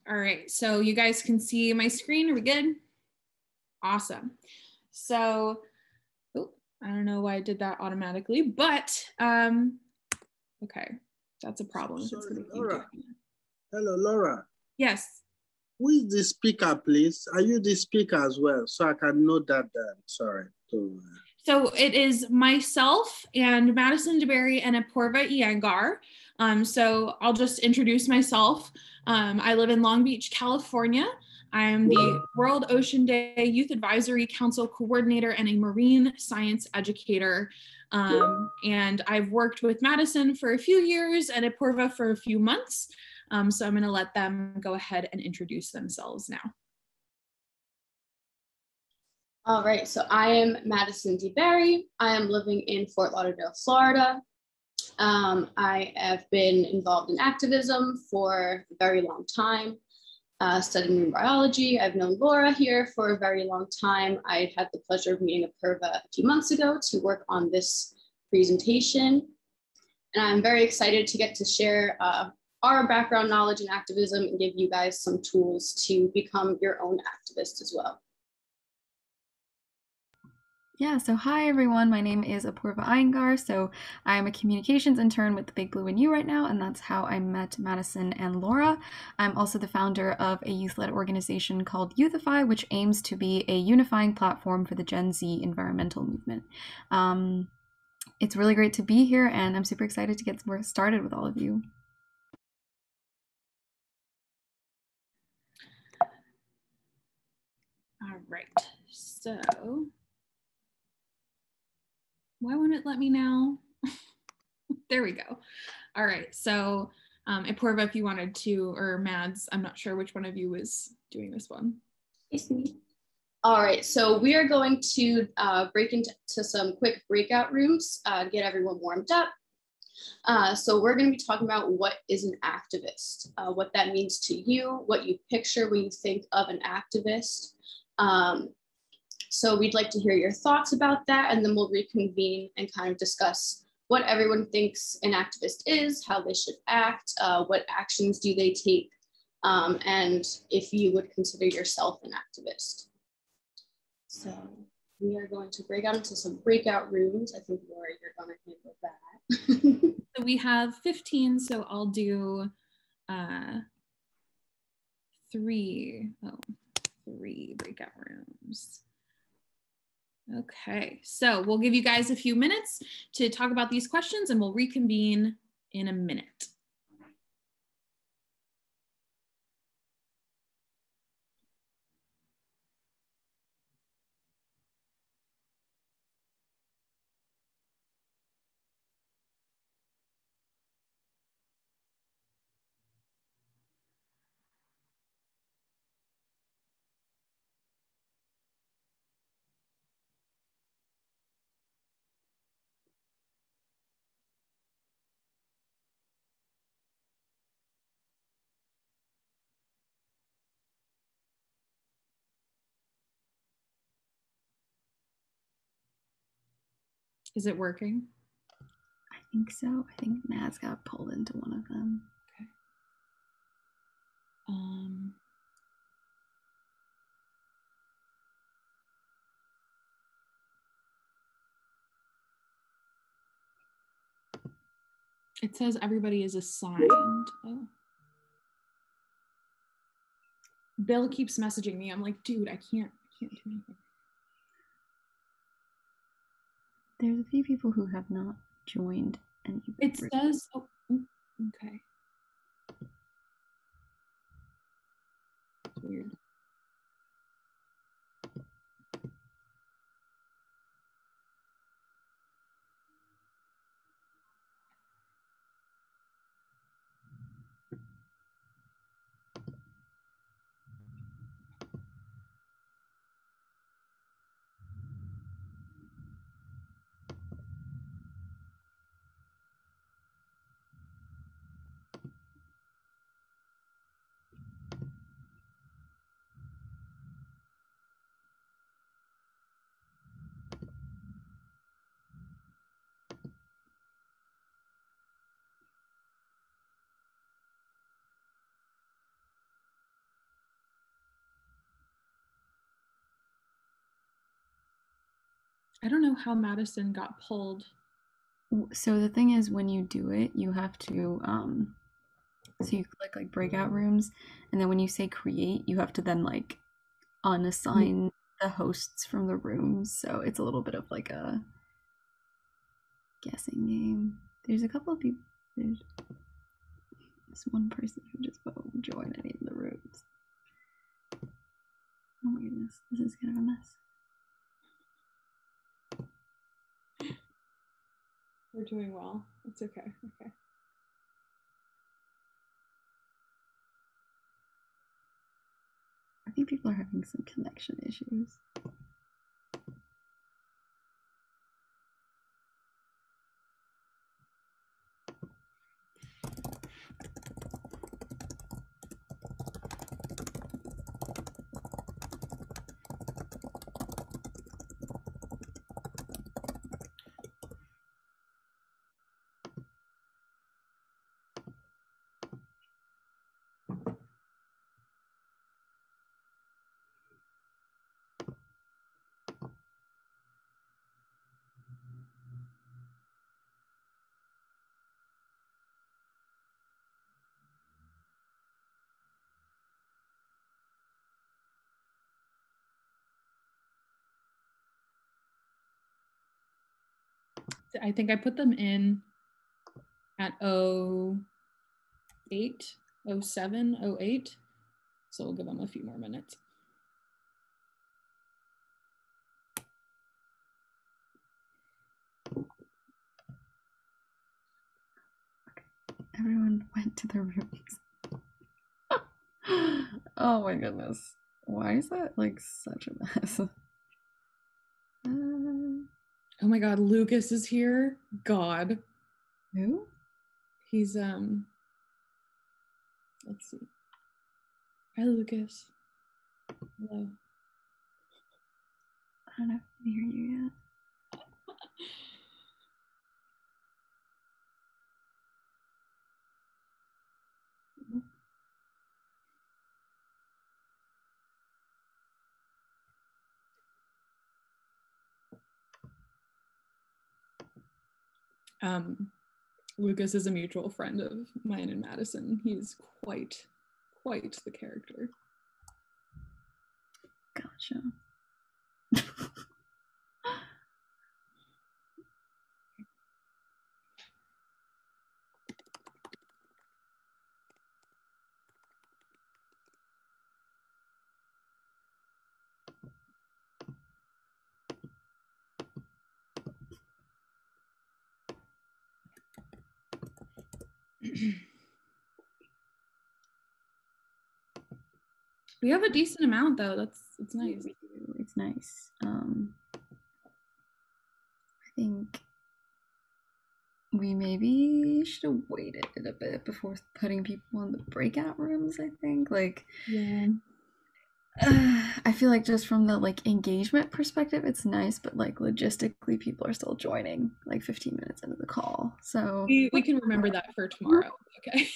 All right, so you guys can see my screen. Are we good? Awesome. So, I don't know why I did that automatically, but okay, that's a problem. Sorry, Laura. Hello, Laura. Yes. Who is the speaker, please? Are you the speaker as well? So I can note that down. Sorry. So it is myself and Madison DeBerry and Apurva Iyengar. So I'll just introduce myself. I live in Long Beach, California. I am the World Ocean Day Youth Advisory Council Coordinator and a marine science educator. And I've worked with Madison for a few years and Apurva for a few months. So I'm going to let them go ahead and introduce themselves now. All right, so I am Madison DeBerry. I am living in Fort Lauderdale, Florida. I have been involved in activism for a very long time, studying marine biology. I've known Laura here for a very long time. I had the pleasure of meeting Apurva a few months ago to work on this presentation. And I'm very excited to get to share our background knowledge in activism and give you guys some tools to become your own activist as well. Yeah, so hi everyone, my name is Apurva Iyengar. So I'm a communications intern with the Big Blue and You right now, and that's how I met Madison and Laura. I'm also the founder of a youth-led organization called Youthify, which aims to be a unifying platform for the Gen Z environmental movement. It's really great to be here, and I'm super excited to get started with all of you. All right, so why won't it let me now? There we go. All right, so Apurva, if you wanted to, or Mads, I'm not sure which one of you was doing this one. It's me. All right, so we are going to break into some quick breakout rooms, get everyone warmed up. So we're going to be talking about what is an activist, what that means to you, what you picture when you think of an activist. So we'd like to hear your thoughts about that, and then we'll reconvene and kind of discuss what everyone thinks an activist is, how they should act, what actions do they take, and if you would consider yourself an activist. So we are going to break out into some breakout rooms. I think, Laura, you're going to handle that. So we have 15, so I'll do three breakout rooms. Okay, so we'll give you guys a few minutes to talk about these questions and we'll reconvene in a minute. Is it working? I think so. I think Mads got pulled into one of them. Okay. It says everybody is assigned. Oh. Bill keeps messaging me. I'm like, dude, I can't do anything. There's a few people who have not joined. It says, oh, okay. Weird. I don't know how Madison got pulled. So the thing is, when you do it, you have to so you click like breakout rooms, and then when you say create, you have to then like unassign the hosts from the rooms. So it's a little bit of like a guessing game. There's a couple of people. There's this one person who just won't join any of the rooms. Oh my goodness, this is kind of a mess. We're doing well. It's okay. Okay. I think people are having some connection issues. I think I put them in at 08, 07, 08. So we'll give them a few more minutes. Everyone went to their rooms. Oh my goodness. Why is that like such a mess? Oh my God, Lucas is here. God. Who? He's let's see. Hi, Lucas. Hello. I don't know if I can hear you yet. Lucas is a mutual friend of mine and Madison. He's quite the character. Gotcha. We have a decent amount though. It's nice. It's nice. I think we maybe should have waited a bit before putting people in the breakout rooms. I think yeah. I feel like just from the like engagement perspective, it's nice, but like logistically, people are still joining like 15 minutes into the call. So we can remember that for tomorrow. Okay.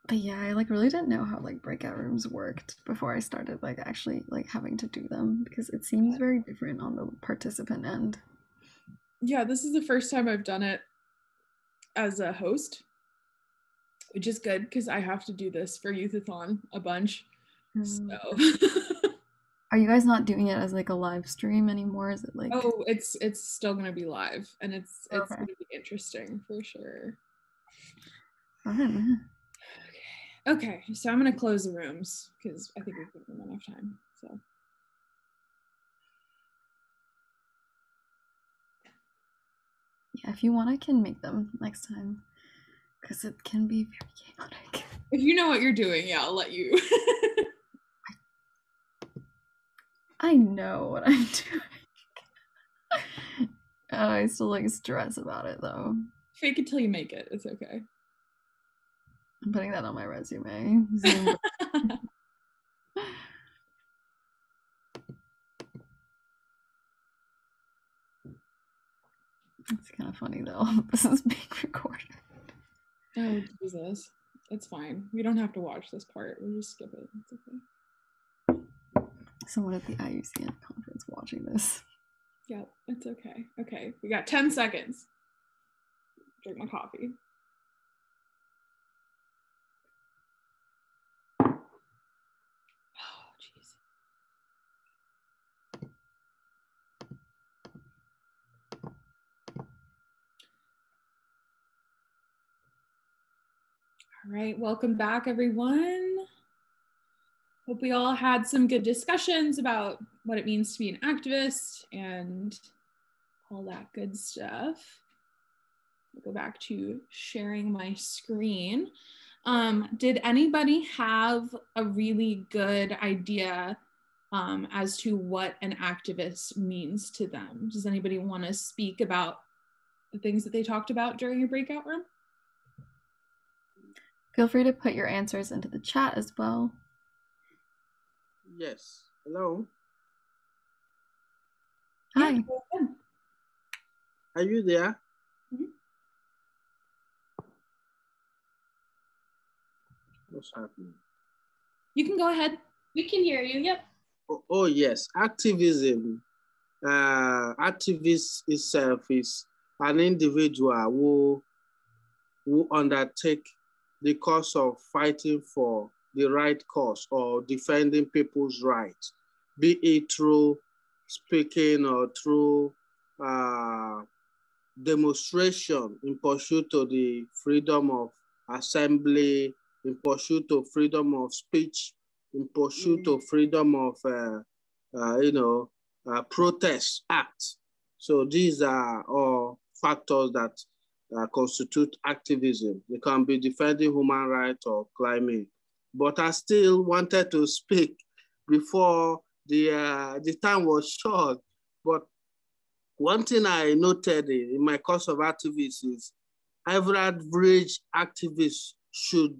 But yeah, I like really didn't know how like breakout rooms worked before I started like actually like having to do them, because it seems very different on the participant end. Yeah, this is the first time I've done it as a host, which is good because I have to do this for Youthathon a bunch. So Are you guys not doing it as like a live stream anymore? Is it like oh, it's still gonna be live, and it's Okay. gonna be interesting for sure. fun? Okay, so I'm gonna close the rooms because I think we've given them enough time. So Yeah, if you want, I can make them next time, because it can be very chaotic. if you know what you're doing, yeah, I'll let you. I know what I'm doing. I still like stress about it though. Fake it till you make it. It's okay. I'm putting that on my resume. Zoom. It's kind of funny though. This is being recorded. Oh, Jesus. It's fine. We don't have to watch this part. We'll just skip it. It's okay. Someone at the IUCN conference watching this. Yep, it's okay. Okay, we got 10 seconds. Drink my coffee. Oh, jeez. All right, welcome back, everyone. Hope we all had some good discussions about what it means to be an activist and all that good stuff. I'll go back to sharing my screen. Did anybody have a really good idea as to what an activist means to them? Does anybody want to speak about the things that they talked about during your breakout room? Feel free to put your answers into the chat as well. Yes. Hello. Hi. Yeah, Are you there? mm-hmm. What's happening? You can go ahead. We can hear you. Yep. Oh yes, activism. Activist itself is an individual who undertake the cause of fighting for the right cause or defending people's rights, be it through speaking or through demonstration in pursuit of the freedom of assembly, in pursuit of freedom of speech, in pursuit of freedom of, protest act. So these are all factors that constitute activism. They can be defending human rights or climate. But I still wanted to speak before the time was short. But one thing I noted in my course of activism is every average activist should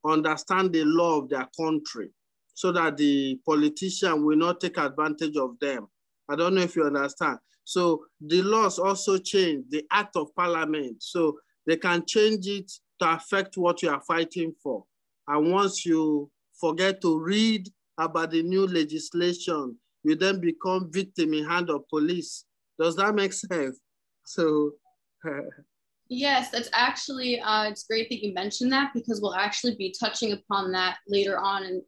understand the law of their country so that the politician will not take advantage of them. I don't know if you understand. So the laws also change the act of parliament. So they can change it to affect what you are fighting for. And once you forget to read about the new legislation, you then become victim in hand of police. Does that make sense? So. Yes, that's actually, it's great that you mentioned that because we'll actually be touching upon that later on and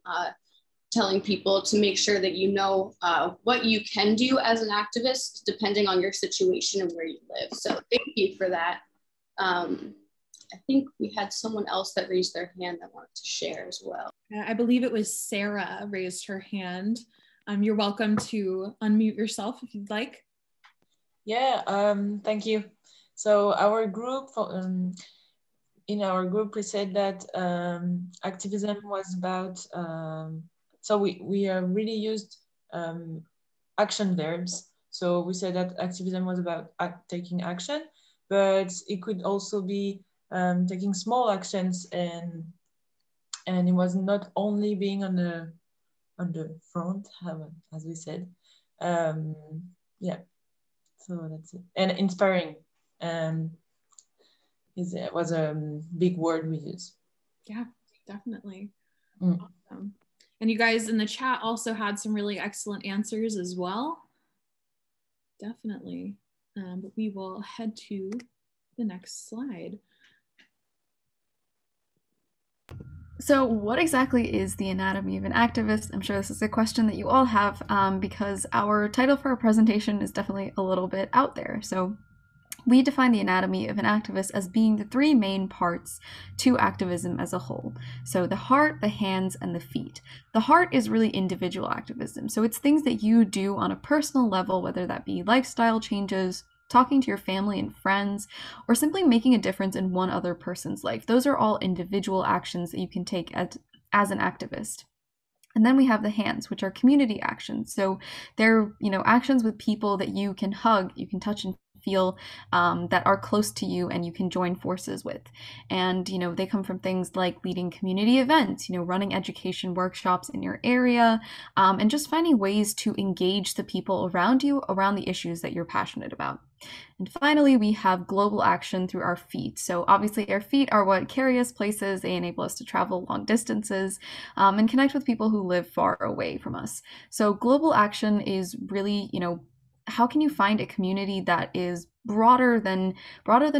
telling people to make sure that you know what you can do as an activist depending on your situation and where you live. So thank you for that. I think we had someone else that raised their hand that wanted to share as well. I believe it was Sarah raised her hand. You're welcome to unmute yourself if you'd like. Yeah, thank you. So our group, in our group, we said that activism was about, so we really used action verbs. So we said that activism was about taking action, but it could also be taking small actions, and it was not only being on the front, as we said. Yeah, so that's it. And inspiring was a big word we use. Yeah, definitely. Awesome. And you guys in the chat also had some really excellent answers as well. Definitely. But we will head to the next slide. So what exactly is the anatomy of an activist? I'm sure this is a question that you all have because our title for our presentation is definitely a little bit out there. So we define the anatomy of an activist as being the three main parts to activism as a whole. So the heart, the hands, and the feet. The heart is really individual activism. So it's things that you do on a personal level, whether that be lifestyle changes, talking to your family and friends, or simply making a difference in one other person's life. Those are all individual actions that you can take as an activist. And then we have the hands, which are community actions. So they're, actions with people that you can hug, you can touch and feel, that are close to you and you can join forces with. And, they come from things like leading community events, running education workshops in your area, and just finding ways to engage the people around you around the issues that you're passionate about. And finally, we have global action through our feet. So obviously our feet are what carry us places. They enable us to travel long distances and connect with people who live far away from us. So global action is really, how can you find a community that is broader than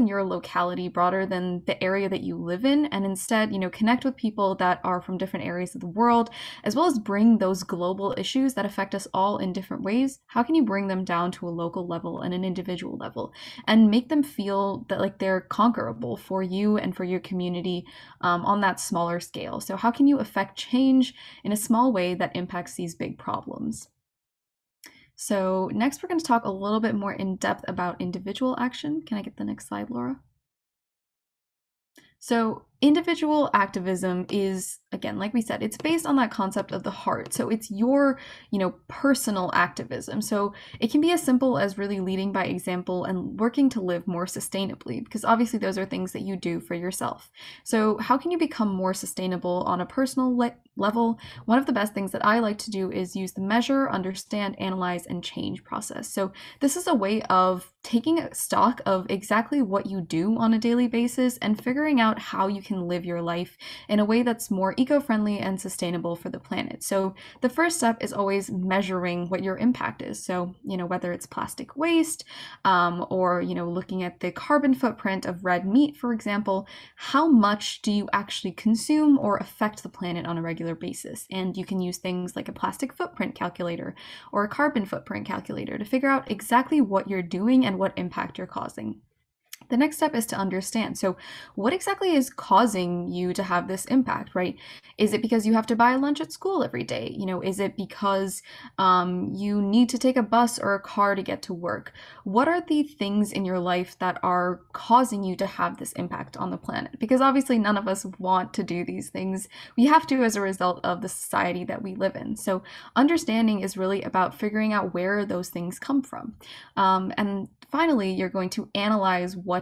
your locality, broader than the area that you live in, and instead, connect with people that are from different areas of the world, as well as bring those global issues that affect us all in different ways. How can you bring them down to a local level and an individual level and make them feel that like they're conquerable for you and for your community on that smaller scale? So how can you affect change in a small way that impacts these big problems? So next, we're going to talk a little bit more in depth about individual action. Can I get the next slide, Laura? So individual activism is, again, like we said, it's based on that concept of the heart. So it's your, personal activism. So it can be as simple as really leading by example and working to live more sustainably, because obviously those are things that you do for yourself. So how can you become more sustainable on a personal level? One of the best things that I like to do is use the measure, understand, analyze, and change process. So this is a way of taking stock of exactly what you do on a daily basis and figuring out how you can live your life in a way that's more eco-friendly and sustainable for the planet. So the first step is always measuring what your impact is. So, whether it's plastic waste or, looking at the carbon footprint of red meat, for example, how much do you actually consume or affect the planet on a regular basis? And you can use things like a plastic footprint calculator or a carbon footprint calculator to figure out exactly what you're doing and what impact you're causing. The next step is to understand. So what exactly is causing you to have this impact, right? Is it because you have to buy lunch at school every day? Is it because you need to take a bus or a car to get to work? What are the things in your life that are causing you to have this impact on the planet? Because obviously none of us want to do these things. We have to as a result of the society that we live in. So understanding is really about figuring out where those things come from. And finally, you're going to analyze what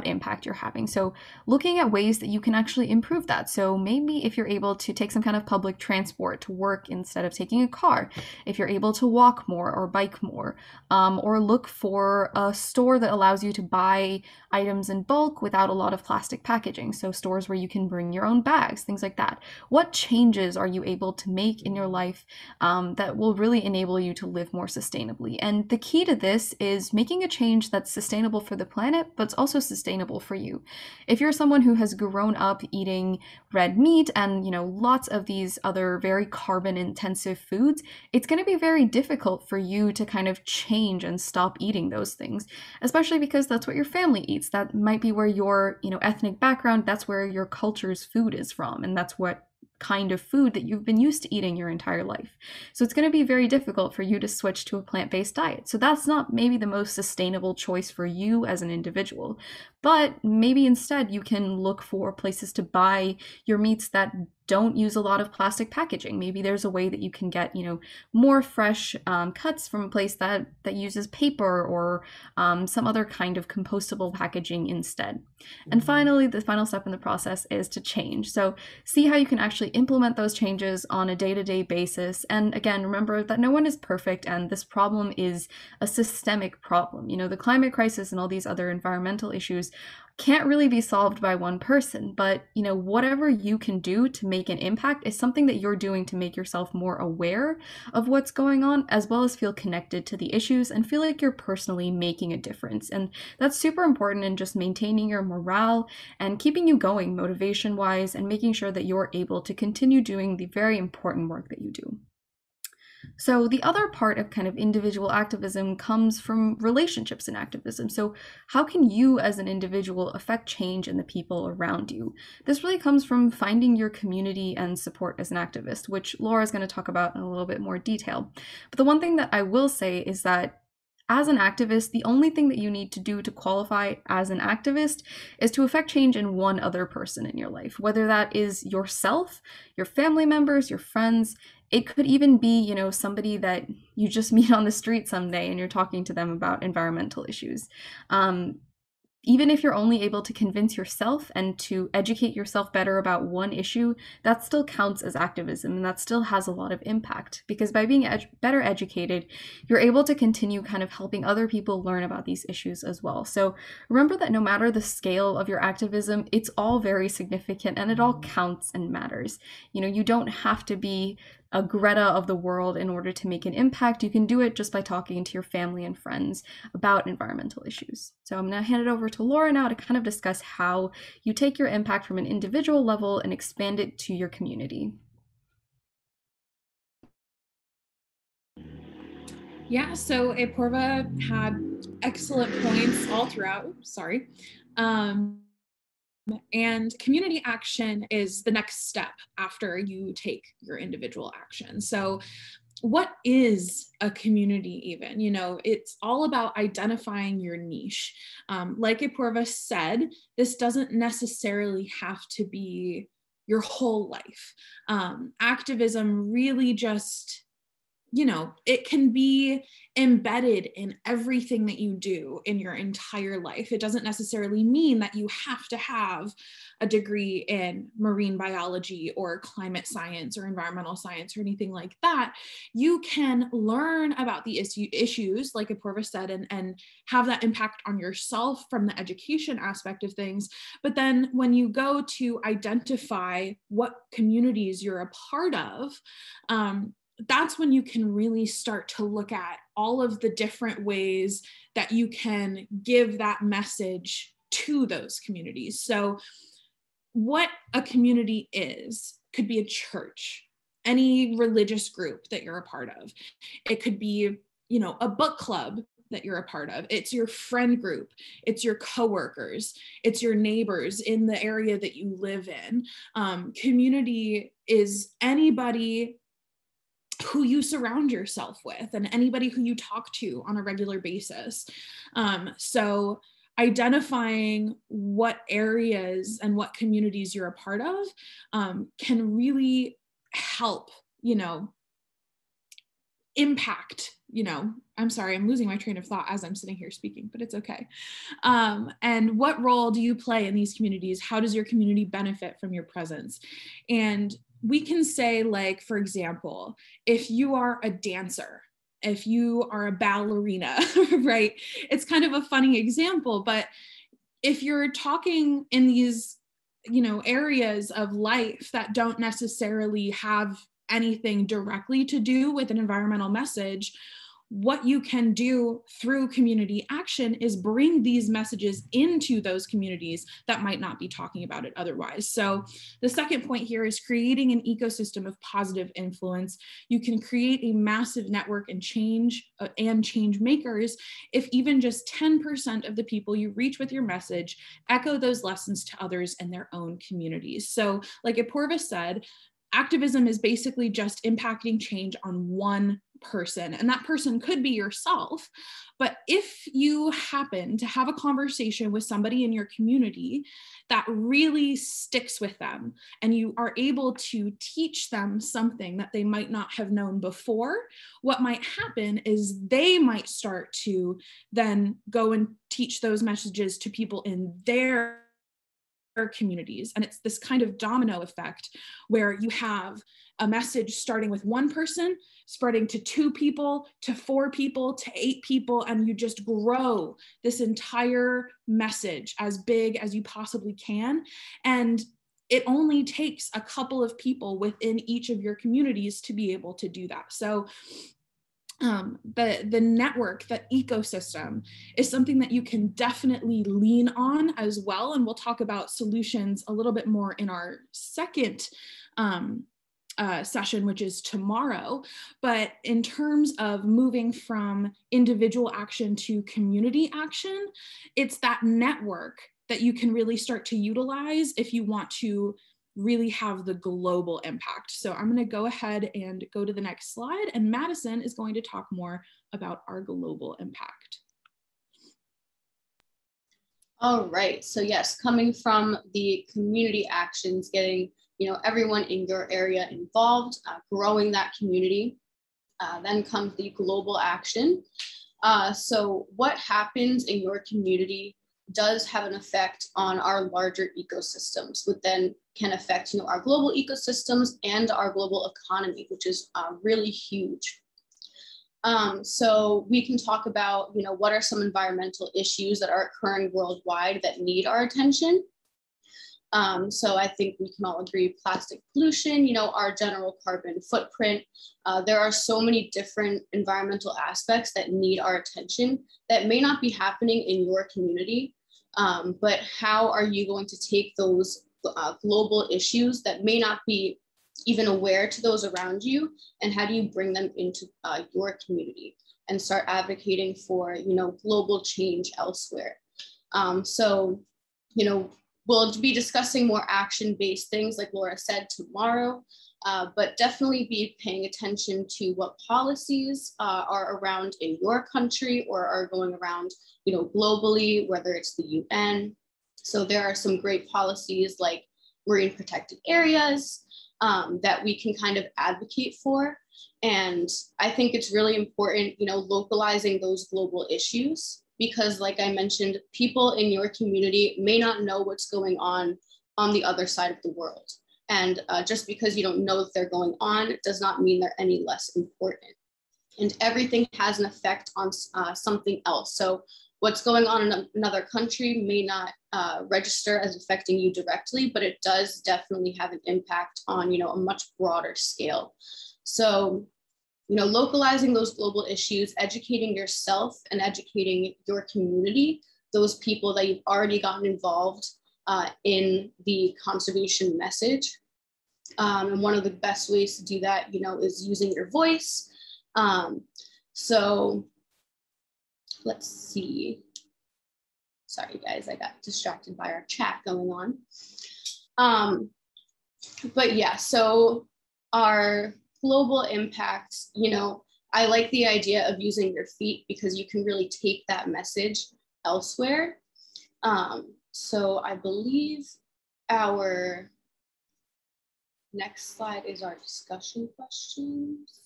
impact you're having. So looking at ways that you can actually improve that. So maybe if you're able to take some kind of public transport to work instead of taking a car, if you're able to walk more or bike more, or look for a store that allows you to buy items in bulk without a lot of plastic packaging. So stores where you can bring your own bags, things like that. What changes are you able to make in your life that will really enable you to live more sustainably? And the key to this is making a change that's sustainable for the planet, but it's also sustainable for you. If you're someone who has grown up eating red meat and, lots of these other very carbon intensive foods, it's going to be very difficult for you to kind of change and stop eating those things, especially because that's what your family eats. That might be where your, ethnic background, that's where your culture's food is from, and that's what kind of food that you've been used to eating your entire life. So it's going to be very difficult for you to switch to a plant-based diet. So that's not maybe the most sustainable choice for you as an individual, but maybe instead you can look for places to buy your meats that don't use a lot of plastic packaging. Maybe there's a way that you can get, more fresh cuts from a place that uses paper or some other kind of compostable packaging instead. And finally, the final step in the process is to change. So see how you can actually implement those changes on a day-to-day basis. And again, remember that no one is perfect, and this problem is a systemic problem. The climate crisis and all these other environmental issues can't really be solved by one person, but whatever you can do to make an impact is something that you're doing to make yourself more aware of what's going on, as well as feel connected to the issues and feel like you're personally making a difference. And that's super important in just maintaining your morale and keeping you going motivation wise, and making sure that you're able to continue doing the very important work that you do. So the other part of kind of individual activism comes from relationships in activism. So how can you as an individual affect change in the people around you? This really comes from finding your community and support as an activist, which Laura is going to talk about in a little bit more detail. But the one thing that I will say is that as an activist, the only thing that you need to do to qualify as an activist is to affect change in one other person in your life, whether that is yourself, your family members, your friends. It could even be, somebody that you just meet on the street someday and you're talking to them about environmental issues. even if you're only able to convince yourself and to educate yourself better about one issue, that still counts as activism, and that still has a lot of impact, because by being better educated, you're able to continue kind of helping other people learn about these issues as well. So remember that no matter the scale of your activism, it's all very significant and it all counts and matters. You know, you don't have to be a Greta of the world in order to make an impact. You can do it just by talking to your family and friends about environmental issues. So I'm going to hand it over to Laura now to kind of discuss how you take your impact from an individual level and expand it to your community. Yeah, so Apurva had excellent points all throughout. Sorry. And community action is the next step after you take your individual action. So what is a community even? You know, it's all about identifying your niche. Like Apurva said, this doesn't necessarily have to be your whole life. Activism really just, you know, it can be embedded in everything that you do in your entire life. It doesn't necessarily mean that you have to have a degree in marine biology or climate science or environmental science or anything like that. You can learn about the issues, like Apurva said, and have that impact on yourself from the education aspect of things. But then when you go to identify what communities you're a part of, that's when you can really start to look at all of the different ways that you can give that message to those communities. So what a community is could be a church, any religious group that you're a part of. It could be, you know, a book club that you're a part of. It's your friend group. It's your coworkers. It's your neighbors in the area that you live in. Community is anybody who you surround yourself with and anybody who you talk to on a regular basis. So identifying what areas and what communities you're a part of can really help, you know, impact, you know, I'm sorry, I'm losing my train of thought as I'm sitting here speaking, but it's okay. And what role do you play in these communities? How does your community benefit from your presence? And we can say, like, for example, if you are a dancer, if you are a ballerina, right? It's kind of a funny example, but if you're talking in these, you know, areas of life that don't necessarily have anything directly to do with an environmental message, what you can do through community action is bring these messages into those communities that might not be talking about it otherwise. So the second point here is creating an ecosystem of positive influence. You can create a massive network and change makers if even just 10% of the people you reach with your message echo those lessons to others in their own communities. So like Apurva said, activism is basically just impacting change on one person, and that person could be yourself. But if you happen to have a conversation with somebody in your community that really sticks with them, and you are able to teach them something that they might not have known before, what might happen is they might start to then go and teach those messages to people in their communities. And it's this kind of domino effect where you have a message starting with one person, spreading to 2 people, to 4 people, to 8 people, and you just grow this entire message as big as you possibly can. And it only takes a couple of people within each of your communities to be able to do that. So the network, the ecosystem is something that you can definitely lean on as well. And we'll talk about solutions a little bit more in our second session, which is tomorrow. But in terms of moving from individual action to community action, it's that network that you can really start to utilize if you want to really have the global impact. So I'm going to go ahead and go to the next slide, and Madison is going to talk more about our global impact. All right, so yes, coming from the community actions, getting, you know, everyone in your area involved, growing that community, then comes the global action. So what happens in your community does have an effect on our larger ecosystems, which then can affect, our global ecosystems and our global economy, which is really huge. So we can talk about, what are some environmental issues that are occurring worldwide that need our attention. So I think we can all agree plastic pollution, our general carbon footprint. There are so many different environmental aspects that need our attention that may not be happening in your community, but how are you going to take those global issues that may not be even aware to those around you, and how do you bring them into your community and start advocating for, global change elsewhere? So, we'll be discussing more action-based things, like Laura said, tomorrow, but definitely be paying attention to what policies are around in your country or are going around, globally, whether it's the UN. So there are some great policies like marine protected areas that we can kind of advocate for. And I think it's really important, localizing those global issues, because like I mentioned, people in your community may not know what's going on the other side of the world. And just because you don't know that they're going on does not mean they're any less important. And everything has an effect on something else. So what's going on in another country may not register as affecting you directly, but it does definitely have an impact on, a much broader scale. So, localizing those global issues, educating yourself and educating your community, those people that you've already gotten involved in the conservation message. And one of the best ways to do that, is using your voice. So let's see. Sorry, guys, I got distracted by our chat going on. But yeah, so our global impacts, I like the idea of using your feet because you can really take that message elsewhere. So I believe our next slide is our discussion questions.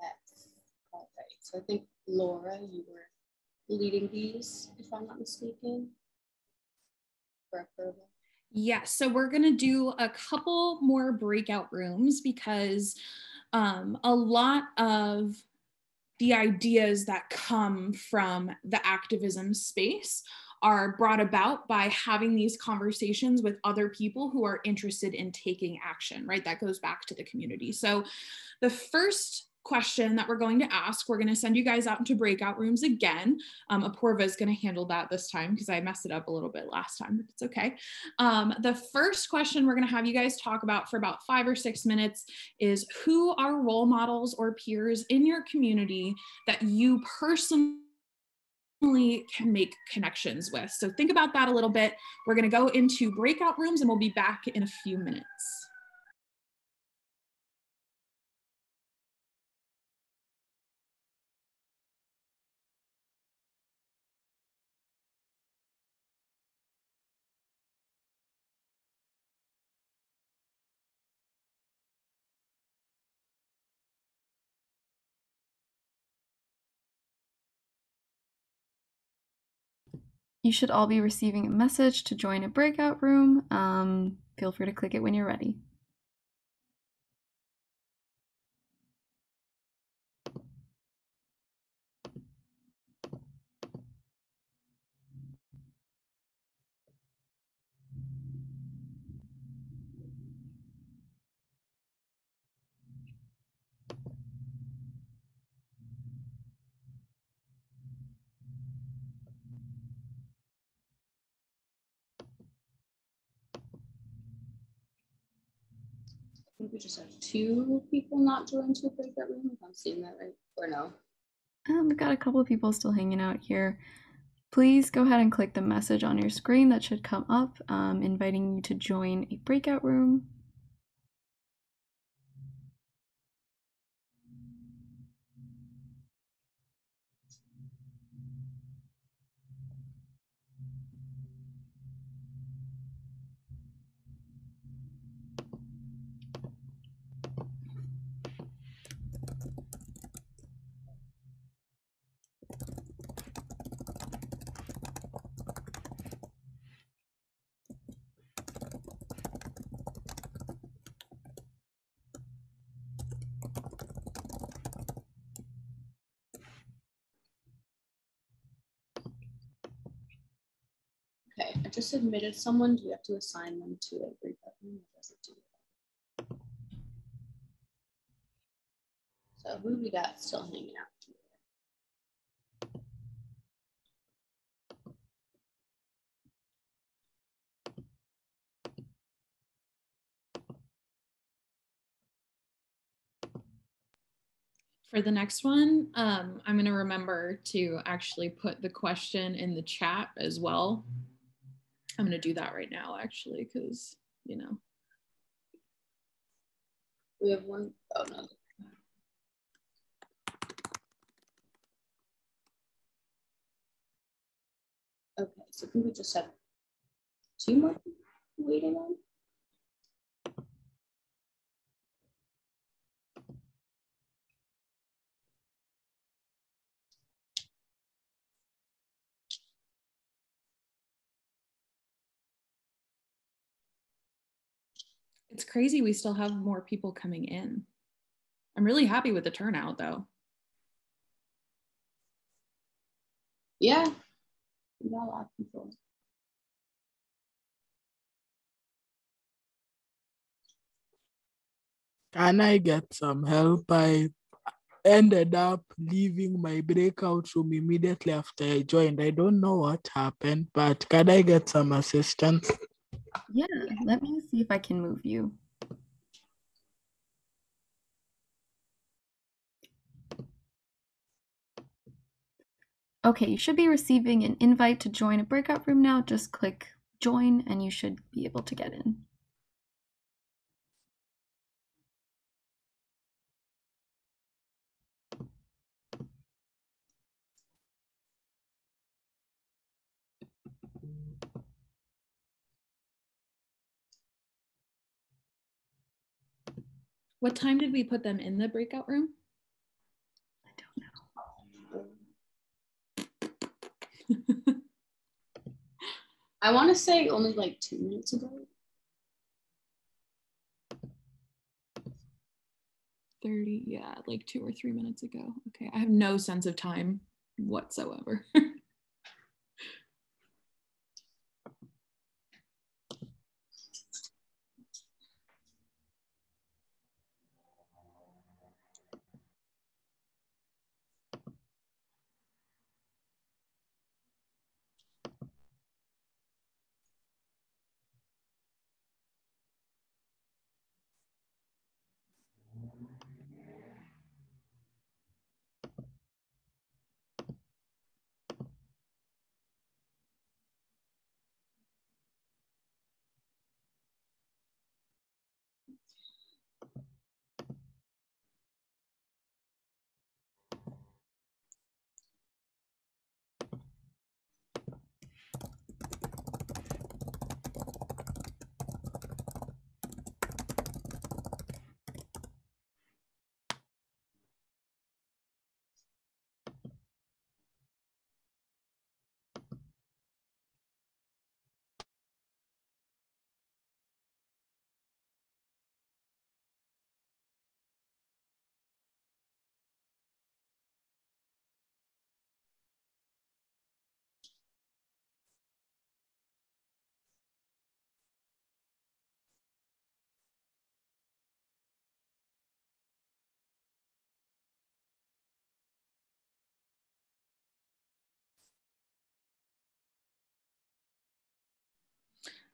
Yes. All right. So I think Laura, you were leading these, if I'm not mistaken. Yes, so we're going to do a couple more breakout rooms because a lot of the ideas that come from the activism space are brought about by having these conversations with other people who are interested in taking action, right? That goes back to the community. So the first question that we're going to ask, we're going to send you guys out into breakout rooms again. Apurva is going to handle that this time because I messed it up a little bit last time, but it's okay. The first question we're going to have you guys talk about for about 5 or 6 minutes is, who are role models or peers in your community that you personally can make connections with? So think about that a little bit. We're going to go into breakout rooms and we'll be back in a few minutes. You should all be receiving a message to join a breakout room. Feel free to click it when you're ready. I think we just have 2 people not joined to a breakout room, if I'm seeing that right, or no? We've got a couple of people still hanging out here. Please go ahead and click the message on your screen that should come up, inviting you to join a breakout room. I just admitted someone. Do we have to assign them to a breakout room? Does it do that? So who we got still hanging out? For the next one, I'm going to remember to actually put the question in the chat as well. I'm going to do that right now, actually, because, you know. We have one. Oh, no. Okay, so I think we just have 2 more waiting on. It's crazy we still have more people coming in. I'm really happy with the turnout, though. Yeah, we got a lot of people. Can I get some help? I ended up leaving my breakout room immediately after I joined. I don't know what happened, but can I get some assistance? Yeah, let me see if I can move you. Okay, you should be receiving an invite to join a breakout room now. Just click join and you should be able to get in. What time did we put them in the breakout room? I don't know. I want to say only like 2 minutes ago. 30, yeah, like 2 or 3 minutes ago. Okay, I have no sense of time whatsoever.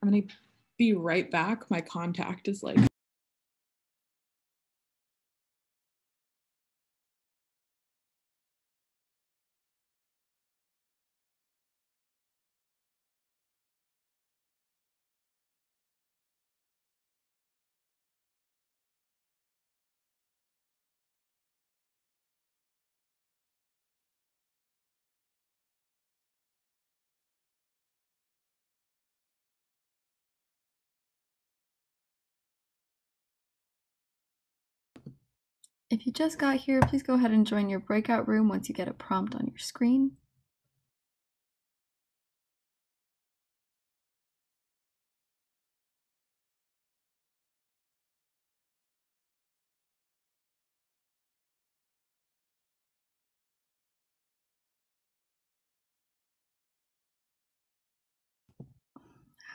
I'm gonna be right back. My contact is like If you just got here, please go ahead and join your breakout room once you get a prompt on your screen.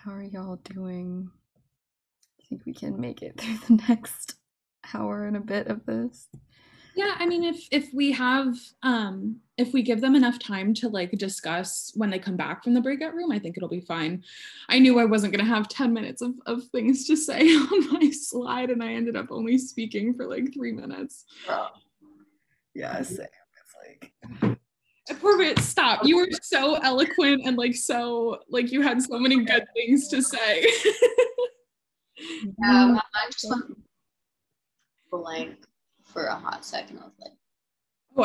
How are y'all doing? I think we can make it through the next hour and a bit of this. Yeah, I mean, if we have, if we give them enough time to like discuss when they come back from the breakout room, I think it'll be fine. I knew I wasn't gonna have 10 minutes of things to say on my slide, and I ended up only speaking for like 3 minutes. Yeah, same. It's like, Porvit, stop. You were so eloquent and like so, like you had so many good things to say. I just went blank for a hot second. I was like, oh,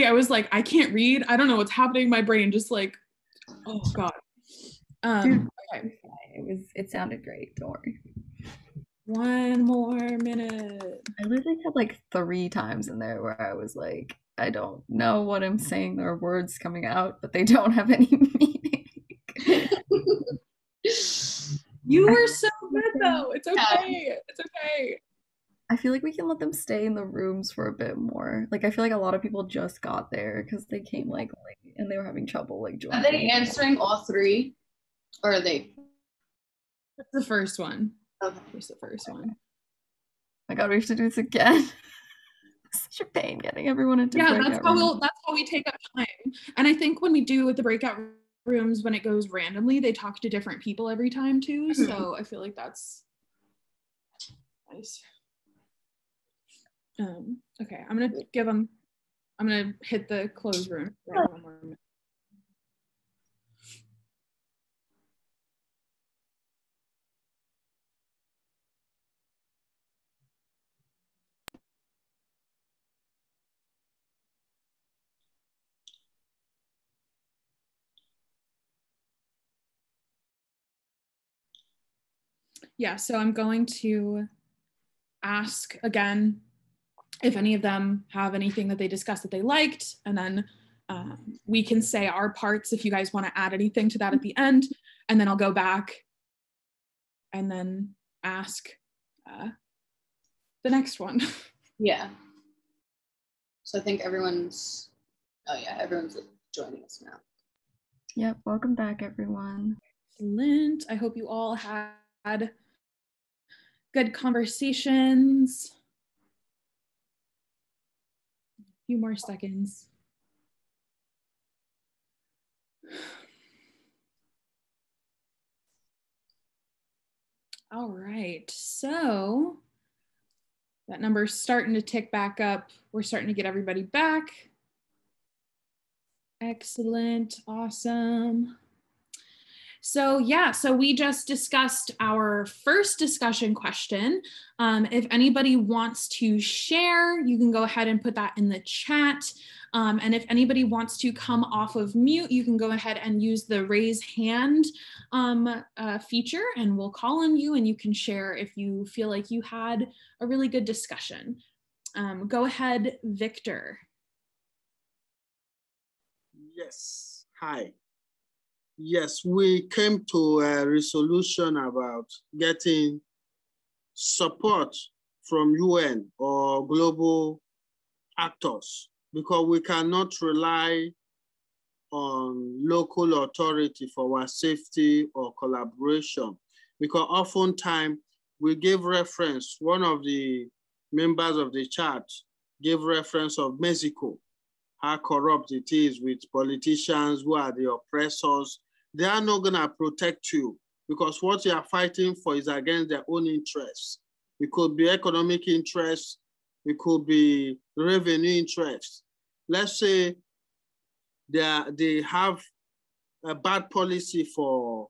I was like, I can't read. I don't know what's happening in my brain. Just like, oh God. Okay. It sounded great. Don't worry. 1 more minute. I literally had like 3 times in there where I was like, I don't know what I'm saying. There are words coming out, but they don't have any meaning. You were so good though. It's okay. It's okay. I feel like we can let them stay in the rooms for a bit more. Like, I feel like a lot of people just got there because they came like late and they were having trouble like joining. Are they answering all 3? Or are they? That's the first one. Okay. Here's the first one. Oh my God, we have to do this again. Such a pain getting everyone into breakout rooms. That's how we take up time. And I think when we do with the breakout rooms, when it goes randomly, they talk to different people every time too. So I feel like that's nice. Okay, I'm gonna hit the close room for 1 more minute. Yeah, so I'm going to ask again if any of them have anything that they discussed that they liked, and then we can say our parts if you guys want to add anything to that at the end, and then I'll go back and then ask the next one. Yeah. So I think everyone's joining us now. Yep, welcome back everyone. Excellent. I hope you all had good conversations. A few more seconds. All right, so that number's starting to tick back up. We're starting to get everybody back. Excellent, awesome. So yeah, so we just discussed our first discussion question. If anybody wants to share, you can go ahead and put that in the chat. And if anybody wants to come off of mute, you can go ahead and use the raise hand feature, and we'll call on you and you can share if you feel like you had a really good discussion. Go ahead, Victor. Yes, hi. Yes, we came to a resolution about getting support from UN or global actors, because we cannot rely on local authority for our safety or collaboration, because oftentimes we give reference, one of the members of the chat gave reference of Mexico, how corrupt it is with politicians who are the oppressors. They are not gonna protect you because what you are fighting for is against their own interests. It could be economic interests, it could be revenue interests. Let's say they have a bad policy for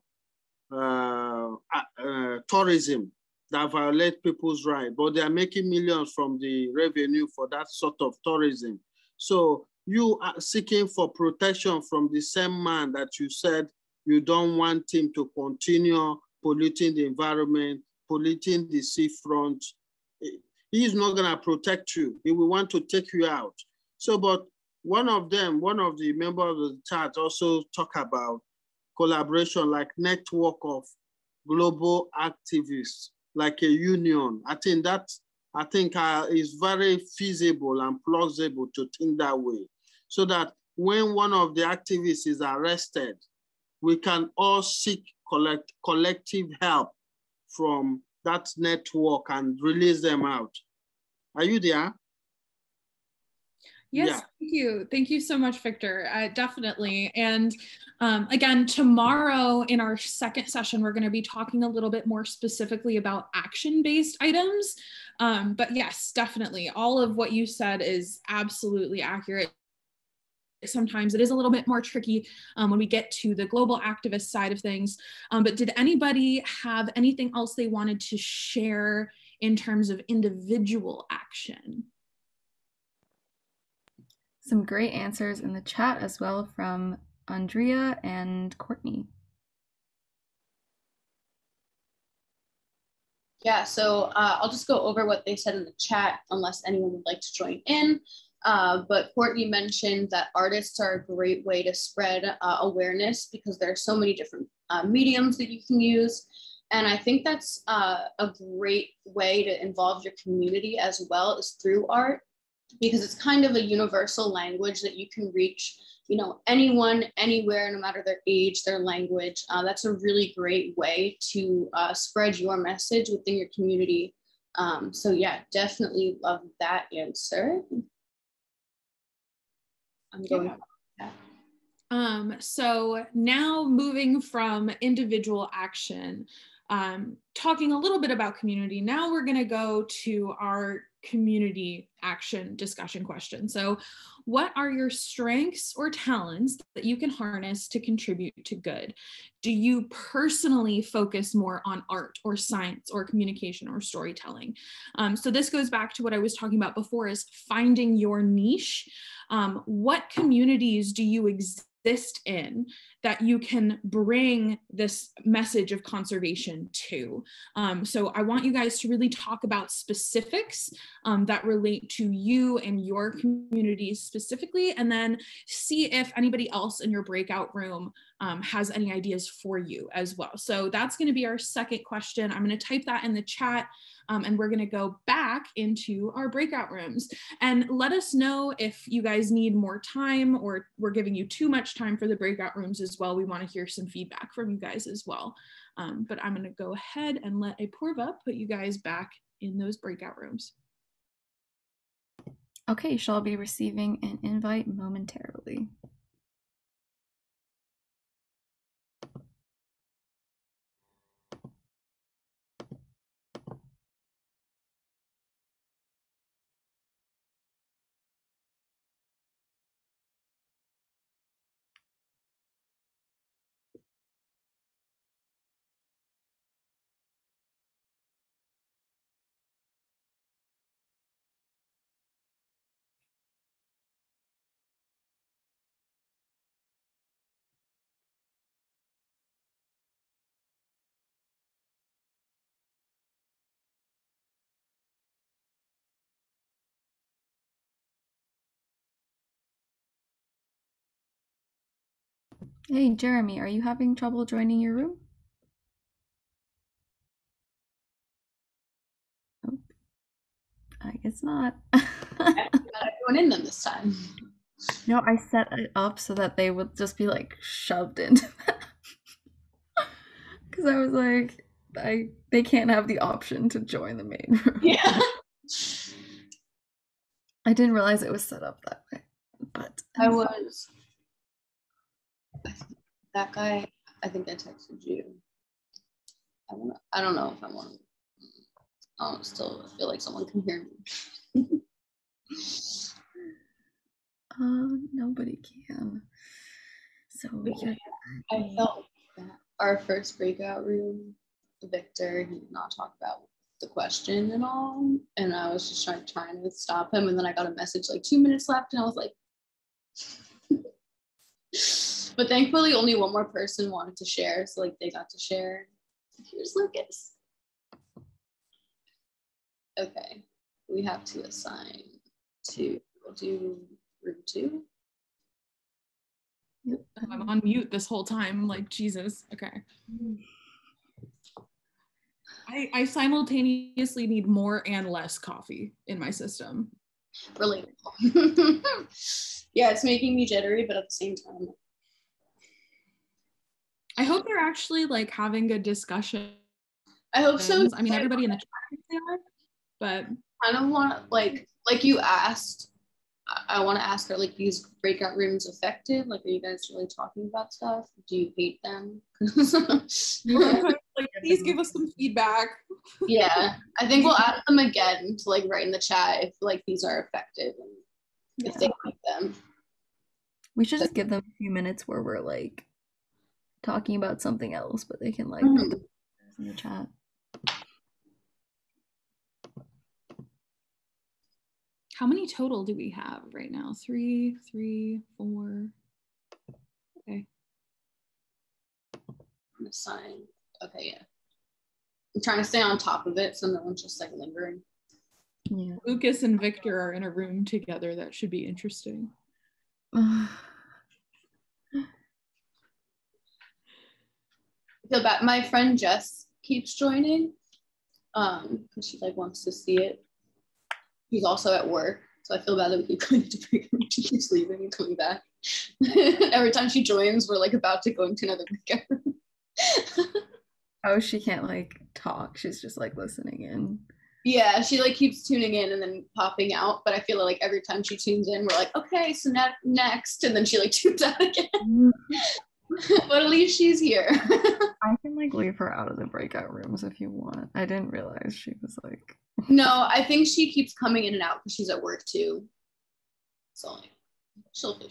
tourism that violate people's rights, but they are making millions from the revenue for that sort of tourism. So you are seeking for protection from the same man that you said you don't want him to continue polluting the environment, polluting the seafront. He is not gonna protect you. He will want to take you out. So, but one of the members of the chat also talk about collaboration, like network of global activists, like a union. I think is very feasible and plausible to think that way. So that when one of the activists is arrested, we can all seek collective help from that network and release them out. Are you there? Yes, Yeah. thank you. Thank you so much, Victor. Definitely. And again, tomorrow in our second session, we're going to be talking a little bit more specifically about action-based items. But yes, definitely. All of what you said is absolutely accurate. Sometimes it is a little bit more tricky when we get to the global activist side of things. But did anybody have anything else they wanted to share in terms of individual action? Some great answers in the chat as well from Andrea and Courtney. Yeah, so I'll just go over what they said in the chat unless anyone would like to join in. But Courtney mentioned that artists are a great way to spread awareness because there are so many different mediums that you can use. And I think that's a great way to involve your community as well, is through art, because it's kind of a universal language that you can reach, you know, anyone, anywhere, no matter their age, their language. That's a really great way to spread your message within your community. So yeah, definitely love that answer. I'm going. Yeah. So now moving from individual action, talking a little bit about community, now we're going to go to our community action discussion question. So what are your strengths or talents that you can harness to contribute to good? Do you personally focus more on art or science or communication or storytelling? So this goes back to what I was talking about before, is finding your niche. What communities do you exist in that you can bring this message of conservation to? So I want you guys to really talk about specifics that relate to you and your communities specifically, and then see if anybody else in your breakout room has any ideas for you as well. So that's going to be our second question. I'm going to type that in the chat. And we're going to go back into our breakout rooms, and let us know if you guys need more time or we're giving you too much time for the breakout rooms as well. We want to hear some feedback from you guys as well. But I'm going to go ahead and let Apurva put you guys back in those breakout rooms. Okay, she'll be receiving an invite momentarily. Hey, Jeremy, are you having trouble joining your room? Oh, I guess not. Got everyone in them this time. No, I set it up so that they would just be like shoved into that. Because I was like, they can't have the option to join the main room. Yeah. I didn't realize it was set up that way. But That guy, I think I texted you. I don't know if I want to. I still feel like someone can hear me. Nobody can. So yeah. I felt that our first breakout room, Victor, he did not talk about the question at all, and I was just trying to stop him, and then I got a message like 2 minutes left, and I was like. But thankfully, only one more person wanted to share, so like they got to share. Here's Lucas. Okay, we have to assign to. We'll do room 2. Yep. I'm on mute this whole time. Like Jesus. Okay. I simultaneously need more and less coffee in my system. Relatable. Yeah, it's making me jittery, but at the same time. I hope they're actually like having good discussion. I hope so. I mean, everybody in the chat thinks they are, but I kind of want like you asked. I want to ask, are like these breakout rooms effective? Like, are you guys really talking about stuff? Do you hate them? like, please give us some feedback. Yeah, I think we'll ask them again to like write in the chat if like these are effective and if they like them. We should just give them a few minutes where we're like talking about something else, but they can like put the in the chat. How many total do we have right now? 3, 4. Okay. I'm assign. Okay, yeah. I'm trying to stay on top of it so no one's just like lingering. Yeah. Lucas and Victor are in a room together. That should be interesting. Feel bad. My friend Jess keeps joining because she like wants to see it. She's also at work, so I feel bad that we keep going to break room. She keeps leaving and coming back. Every time she joins, we're like about to go into another breakout room. Oh, she can't like talk. She's just like listening in. Yeah, she like keeps tuning in and then popping out. But I feel like every time she tunes in, we're like, okay, so next, and then she like tunes out again. But at least she's here. I can like leave her out of the breakout rooms if you want. I didn't realize she was like. No, I think she keeps coming in and out because she's at work too. So like,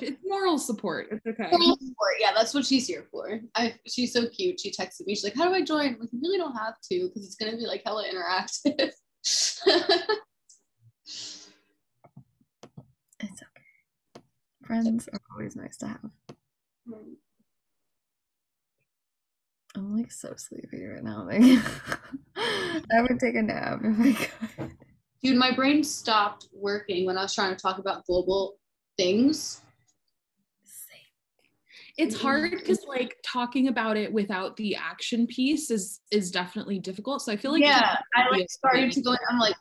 it's moral support. It's okay. Moral support, yeah, that's what she's here for. She's so cute. She texted me. She's like, "How do I join?" I'm like, you really don't have to because it's gonna be like hella interactive. It's okay. Friends are always nice to have. I'm like so sleepy right now. Like I would take a nap if I could. Dude, my brain stopped working when I was trying to talk about global things. It's hard because like talking about it without the action piece is definitely difficult. So I feel like I like started to go. I'm like,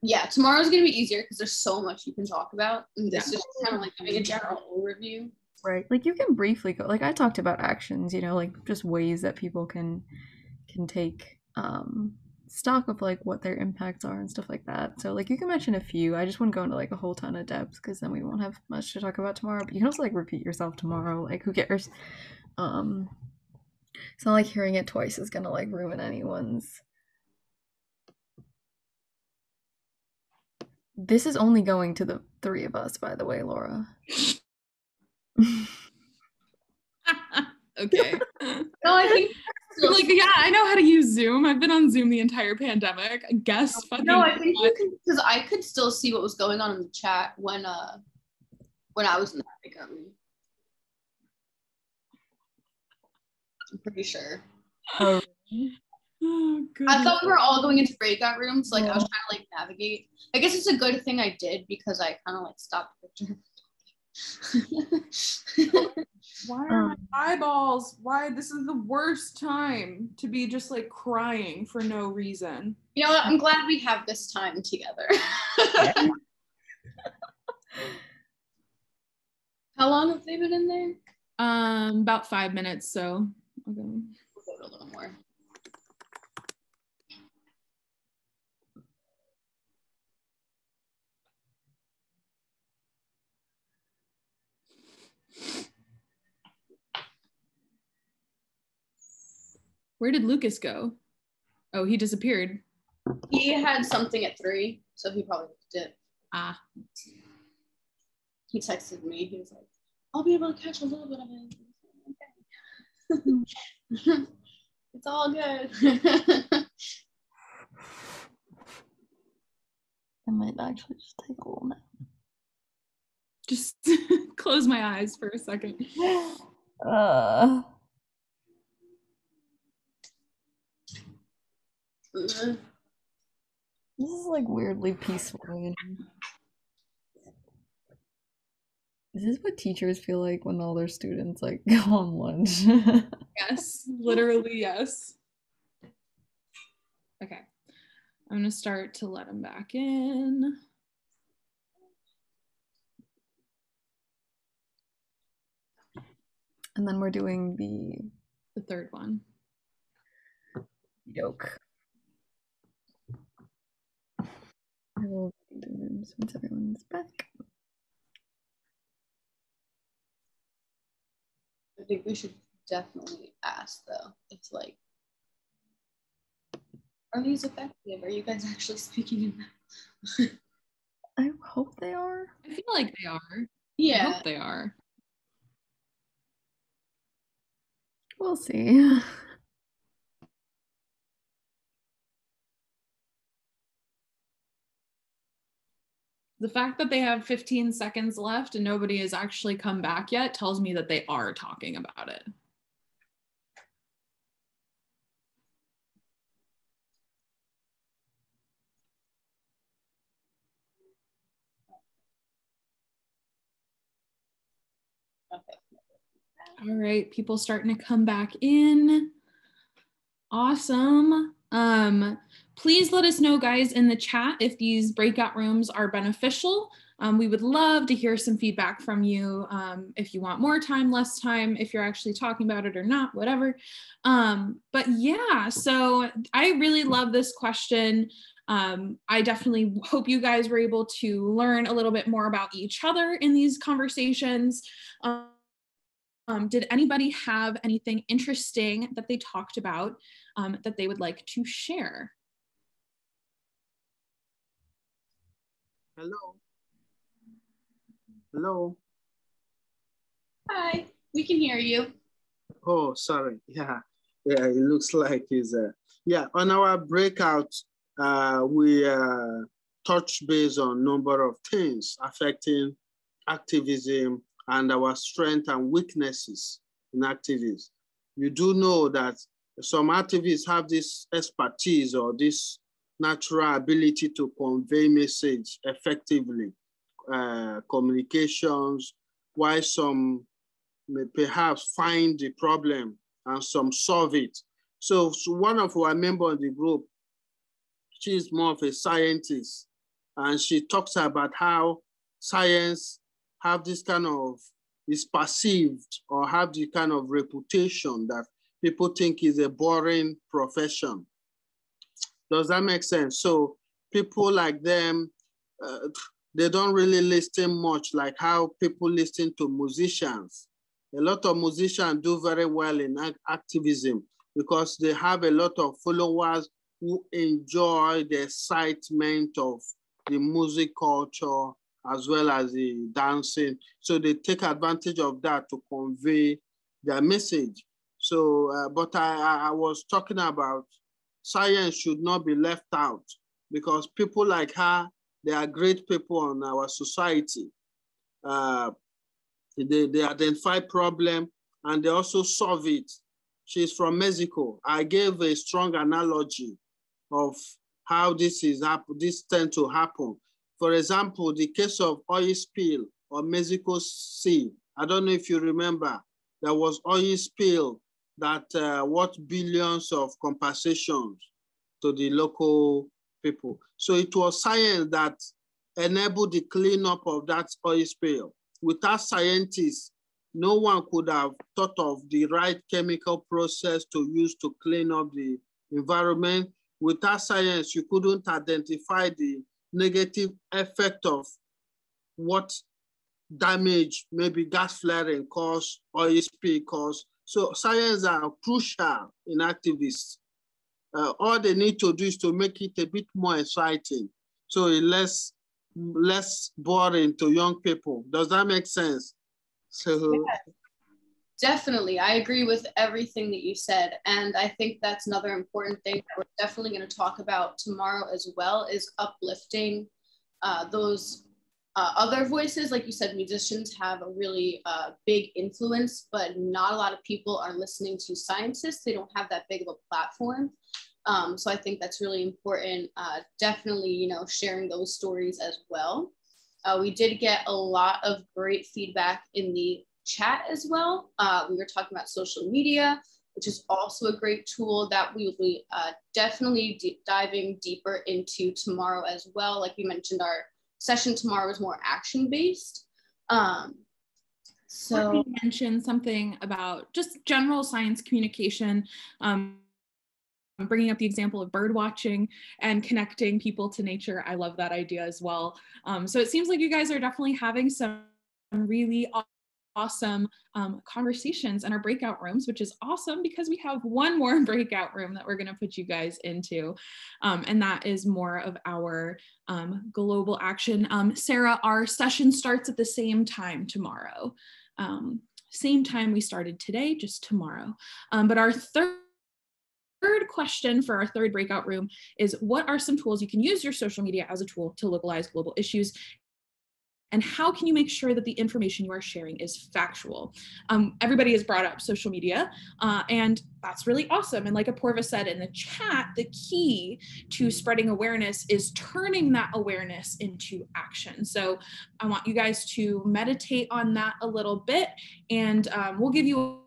yeah, tomorrow's gonna be easier because there's so much you can talk about, and this is kind of like giving a general overview. Right, like you can briefly go. Like I talked about actions, you know, like just ways that people can take stock of like what their impacts are and stuff like that. So like you can mention a few. I just wouldn't go into like a whole ton of depth because then we won't have much to talk about tomorrow. But you can also like repeat yourself tomorrow. Like who cares? It's not like hearing it twice is gonna like ruin anyone's. This is only going to the 3 of us, by the way, Laura. Okay. No, I think like, yeah, I know how to use Zoom. I've been on Zoom the entire pandemic. I guess. No, I think you can, because I could still see what was going on in the chat when I was in the breakout room. I'm pretty sure. Oh, I thought we were all going into breakout rooms. Like I was trying to like navigate. I guess it's a good thing I did because I kind of like stopped Victor. Why are my eyeballs? Why this is the worst time to be just like crying for no reason. You know what? I'm glad we have this time together. How long have they been in there? About 5 minutes. So okay. We'll go a little more. Where did Lucas go? Oh, he disappeared. He had something at 3, so he probably did it. He texted me. He was like, "I'll be able to catch a little bit of it." Okay. It's all good. I might actually just take a little nap. Just close my eyes for a second. This is like weirdly peaceful. Is this what teachers feel like when all their students like go on lunch? Yes, literally yes. Okay, I'm gonna start to let him back in. And then we're doing the The third one. Yoke. I will do the rooms once everyone's back. I think we should definitely ask though, if like, are these effective? Are you guys actually speaking in that? I hope they are. I feel like they are. Yeah. I hope they are. We'll see. The fact that they have 15 seconds left and nobody has actually come back yet tells me that they are talking about it. Okay. All right, people starting to come back in. Awesome. Please let us know, guys, in the chat if these breakout rooms are beneficial. We would love to hear some feedback from you. If you want more time, less time, if you're actually talking about it or not, whatever. But yeah, so I really love this question. I definitely hope you guys were able to learn a little bit more about each other in these conversations. Did anybody have anything interesting that they talked about that they would like to share? Hello. Hello. Hi, we can hear you. Oh, sorry. Yeah, it looks like it's yeah. On our breakout, we touched base on number of things affecting activism and our strengths and weaknesses in activism. You do know that some activists have this expertise or this natural ability to convey message effectively, communications, while some may perhaps find the problem and some solve it. So one of our members in the group, she's more of a scientist, and she talks about how science have this kind of, is perceived or have the kind of reputation that people think is a boring profession. Does that make sense? So people like them, they don't really listen much like how people listen to musicians. A lot of musicians do very well in activism because they have a lot of followers who enjoy the excitement of the music culture as well as the dancing. So they take advantage of that to convey their message. So, but I was talking about science should not be left out because people like her, they are great people in our society. They identify problem and they also solve it. She's from Mexico. I gave a strong analogy of how this tends to happen. For example, the case of oil spill on Mexico Sea. I don't know if you remember, there was oil spill that worth billions of compensations to the local people. So it was science that enabled the cleanup of that oil spill. Without scientists, no one could have thought of the right chemical process to use to clean up the environment. Without science, you couldn't identify the negative effect of what damage maybe gas flaring cause, oil spill cause. So science are crucial in activists. All they need to do is to make it a bit more exciting, so it's less boring to young people. Does that make sense? So yeah, definitely, I agree with everything that you said, and I think that's another important thing that we're definitely going to talk about tomorrow as well, is uplifting those other voices. Like you said, musicians have a really big influence, but not a lot of people are listening to scientists. They don't have that big of a platform. So I think that's really important. Definitely, you know, sharing those stories as well. We did get a lot of great feedback in the chat as well. We were talking about social media, which is also a great tool that we will be definitely diving deeper into tomorrow as well. Like you mentioned, our session tomorrow is more action-based. So Courtney mentioned something about just general science communication, bringing up the example of bird watching and connecting people to nature. I love that idea as well. So it seems like you guys are definitely having some really awesome conversations in our breakout rooms, which is awesome because we have one more breakout room that we're going to put you guys into. And that is more of our global action. Sarah, our session starts at the same time tomorrow. Same time we started today, just tomorrow. But our third question for our third breakout room is, what are some tools you can use your social media as a tool to localize global issues? And how can you make sure that the information you are sharing is factual? Everybody has brought up social media, and that's really awesome. And like Apurva said in the chat, the key to spreading awareness is turning that awareness into action. So I want you guys to meditate on that a little bit, and we'll give you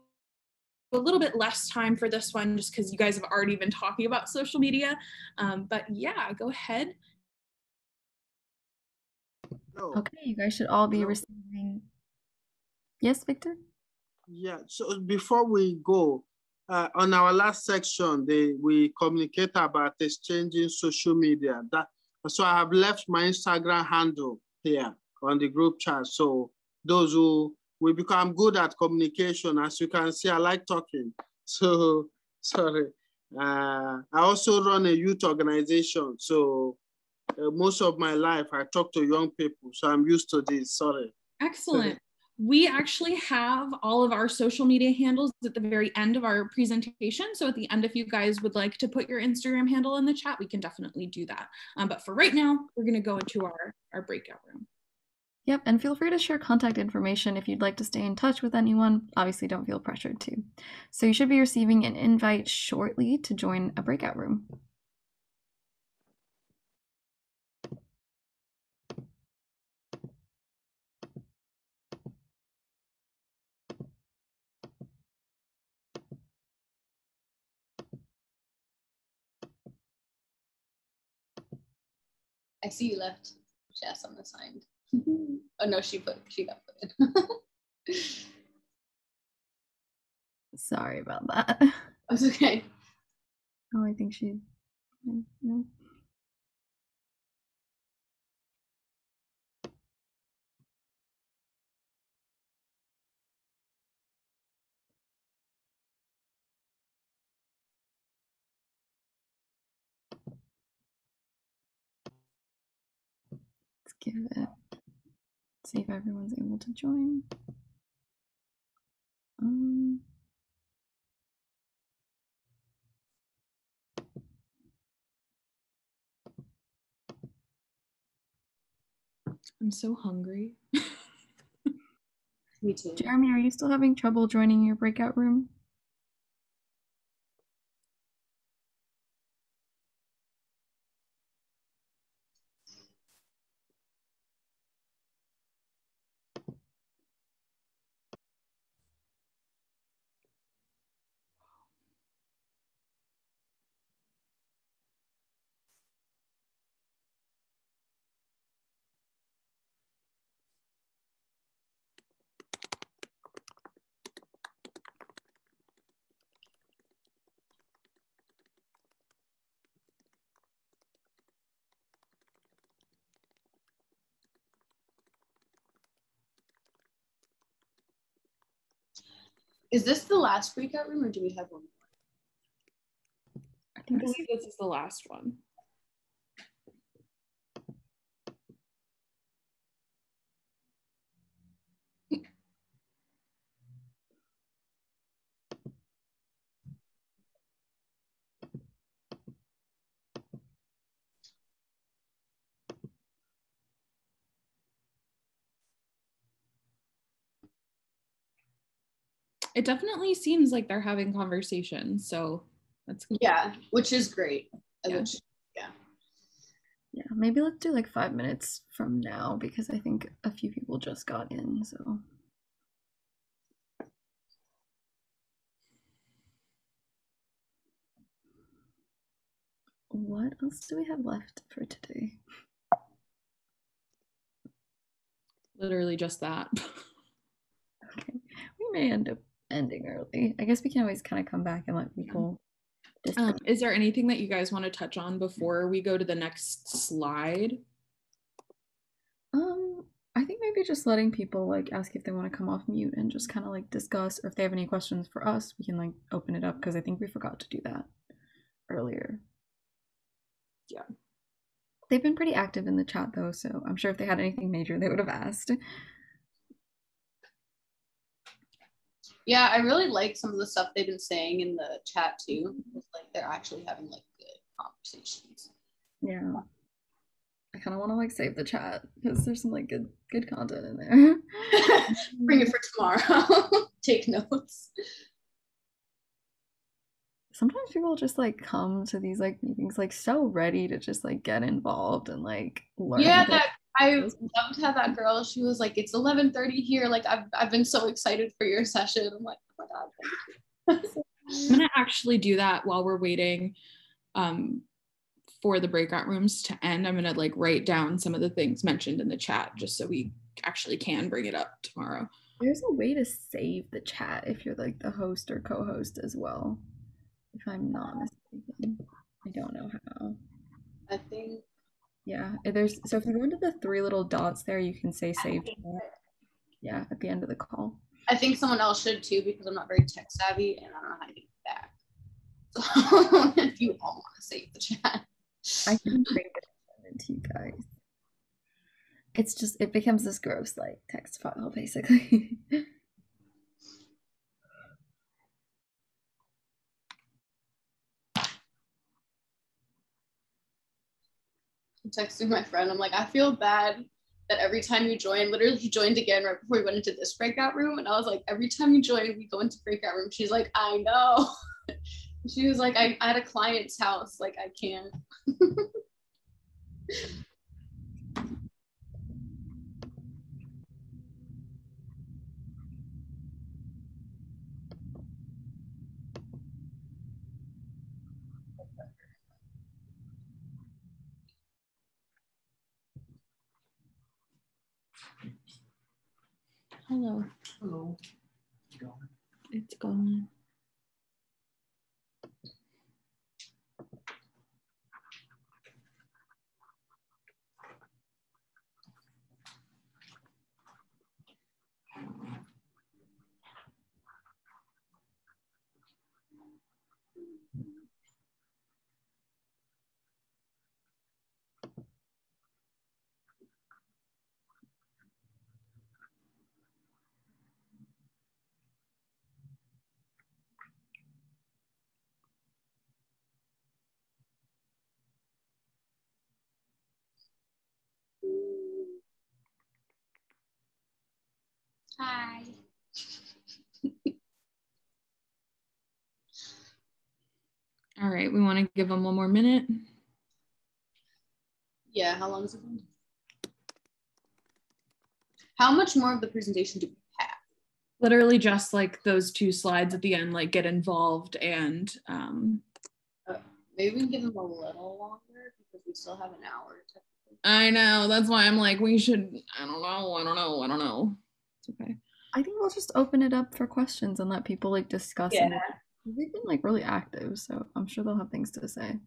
a little bit less time for this one just because you guys have already been talking about social media. But yeah, go ahead. Okay, you guys should all be receiving. Yes, Victor? Yeah, so before we go, on our last section, we communicate about exchanging social media. So I have left my Instagram handle here on the group chat. So those who will become good at communication, as you can see, I like talking. So, sorry. I also run a youth organization. So most of my life, I talk to young people. So I'm used to this, sorry. Excellent. We actually have all of our social media handles at the very end of our presentation. So at the end, if you guys would like to put your Instagram handle in the chat, we can definitely do that. But for right now, we're going to go into our breakout room. Yep, and feel free to share contact information if you'd like to stay in touch with anyone. Obviously, don't feel pressured to. So you should be receiving an invite shortly to join a breakout room. I see you left Jess unassigned. Oh no, she got put in. Sorry about that. That's okay. Oh, I think she. No. Let's give it. See if everyone's able to join. I'm so hungry. Me too. Jeremy, are you still having trouble joining your breakout room? Is this the last breakout room or do we have one more? I believe this is the last one. It definitely seems like they're having conversations, so that's cool. Yeah, which is great. Yeah. Yeah, maybe let's do like 5 minutes from now because I think a few people just got in, so. What else do we have left for today? Literally just that. Okay. We may end up ending early. I guess we can always kind of come back and let people discuss. Is there anything that you guys want to touch on before we go to the next slide? I think maybe just letting people like ask if they want to come off mute and just kind of like discuss, or if they have any questions for us, we can like open it up, because I think we forgot to do that earlier. Yeah. They've been pretty active in the chat though, so I'm sure if they had anything major, they would have asked. Yeah, I really like some of the stuff they've been saying in the chat too. It's like they're actually having like good conversations. Yeah. I kind of want to like save the chat because there's some like good content in there. Bring it for tomorrow. Take notes. Sometimes people just like come to these like meetings like so ready to just like get involved and like learn. Yeah, I loved how that girl, she was like, it's 11:30 here. Like I've been so excited for your session. I'm like, oh my God, thank you. I'm gonna actually do that while we're waiting for the breakout rooms to end. I'm gonna like write down some of the things mentioned in the chat just so we actually can bring it up tomorrow. There's a way to save the chat if you're like the host or co-host as well, if I'm not mistaken. I don't know how. I think. Yeah, there's, so if you go into the three little dots there, you can say save chat. Yeah, at the end of the call. I think someone else should too, because I'm not very tech savvy and I don't know how to get it back. So if you all want to save the chat, I can bring it to you guys. It's just, it becomes this gross like text file basically. I'm texting my friend. I'm like, I feel bad that every time you join, literally he joined again right before we went into this breakout room. And I was like, every time you join, we go into breakout room. She's like, I know. She was like, I at a client's house, like I can't. Hello. Hello. It's going. Hi. All right, we want to give them one more minute. Yeah, how long is it going? How much more of the presentation do we have? Literally just like those two slides at the end, like get involved and Maybe we can give them a little longer because we still have an hour. I know, that's why I'm like, we should, I don't know. It's okay. I think we'll just open it up for questions and let people like discuss it. They've been like really active, so I'm sure they'll have things to say.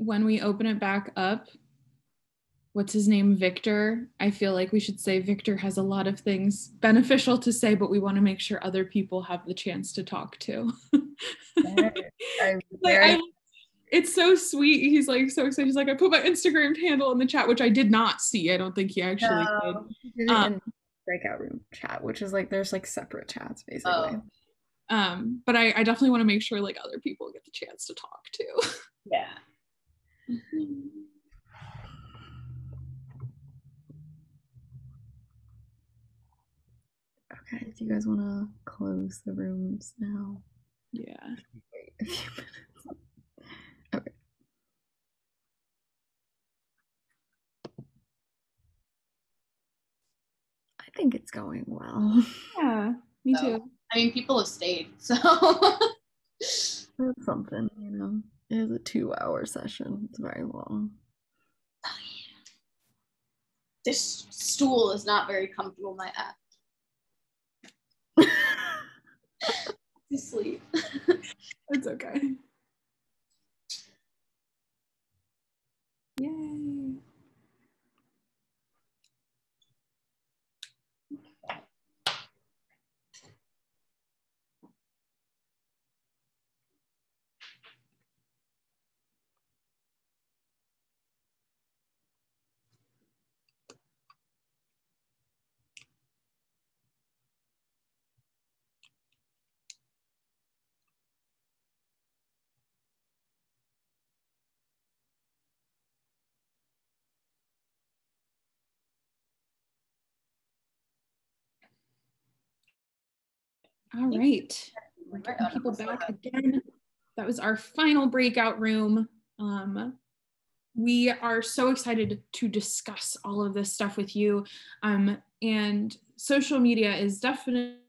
When we open it back up, what's his name, Victor, I feel like we should say Victor has a lot of things beneficial to say, but we want to make sure other people have the chance to talk too. It's so sweet. He's like so excited. He's like, I put my Instagram handle in the chat, which I did not see. I don't think he actually did. He did it in breakout room chat, which is like there's like separate chats basically. But I definitely want to make sure like other people get the chance to talk too. Yeah. Okay, do you guys want to close the rooms now? Yeah. A few minutes. Okay. I think it's going well. Yeah, me too. I mean, people have stayed, so. That's something, you know. It is a 2-hour session. It's very long. This stool is not very comfortable, my app. To sleep. It's okay. Yay. All right, we're getting people back again. That was our final breakout room. We are so excited to discuss all of this stuff with you. And social media is definitely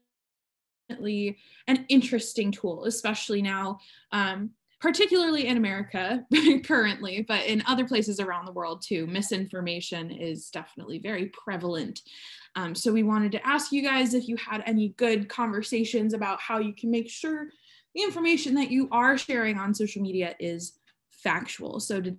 an interesting tool, especially now, particularly in America currently, but in other places around the world too. Misinformation is definitely very prevalent. So we wanted to ask you guys if you had any good conversations about how you can make sure the information that you are sharing on social media is factual. So did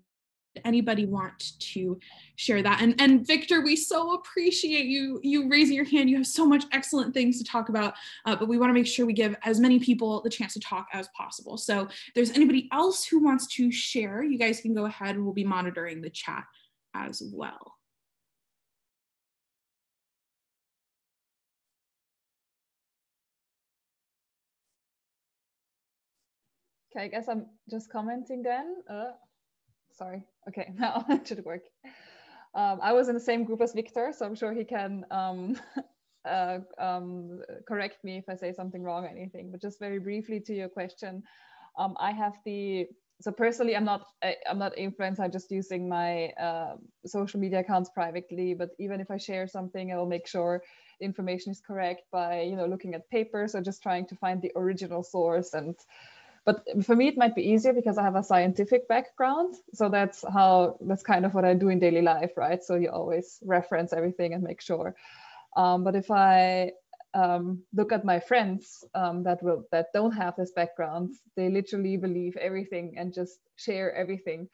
anybody want to share that? And Victor, we so appreciate you raising your hand. You have so much excellent things to talk about, but we want to make sure we give as many people the chance to talk as possible. So if there's anybody else who wants to share, you guys can go ahead. We'll be monitoring the chat as well. Okay, I guess I'm just commenting then. Sorry. Okay, now it should work. I was in the same group as Victor, so I'm sure he can correct me if I say something wrong or anything. But just very briefly to your question, I have so personally, I'm not influencer. I'm just using my social media accounts privately. But even if I share something, I will make sure the information is correct by looking at papers or just trying to find the original source. But for me, it might be easier because I have a scientific background. So that's kind of what I do in daily life, right? So you always reference everything and make sure. But if I look at my friends that don't have this background, they literally believe everything and just share everything.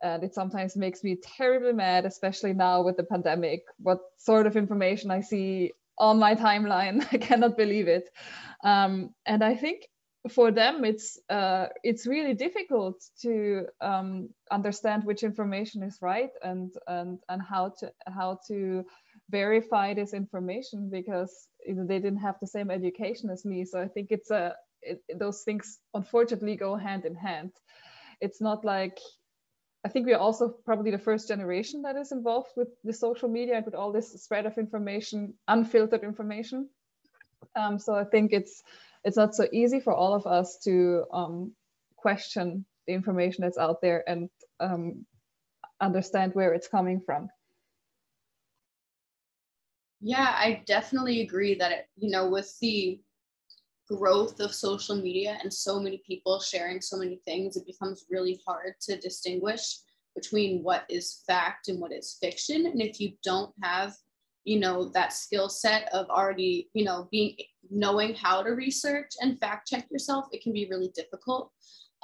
And it sometimes makes me terribly mad, especially now with the pandemic, what sort of information I see on my timeline. I cannot believe it. And I think for them, it's really difficult to understand which information is right and how to verify this information, because they didn't have the same education as me. So I think those things unfortunately go hand in hand. It's not like, I think we're also probably the first generation that is involved with the social media and with all this spread of information, unfiltered information. So I think it's not so easy for all of us to question the information that's out there and understand where it's coming from. Yeah, I definitely agree that with the growth of social media and so many people sharing so many things, it becomes really hard to distinguish between what is fact and what is fiction. And if you don't have that skill set of already knowing how to research and fact check yourself, it can be really difficult.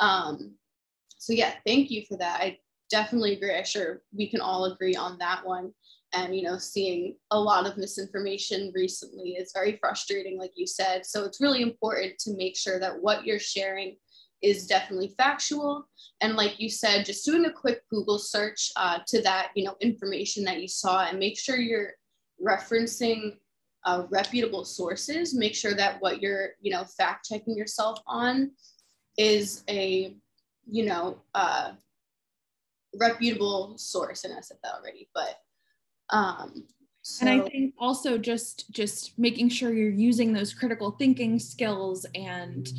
So yeah, thank you for that. I definitely agree. I'm sure we can all agree on that one. And seeing a lot of misinformation recently is very frustrating, like you said. So it's really important to make sure that what you're sharing is definitely factual. And like you said, just doing a quick Google search to that information that you saw, and make sure you're referencing reputable sources. Make sure that what you're fact checking yourself on is a reputable source. And I said that already, but So, and I think also just making sure you're using those critical thinking skills and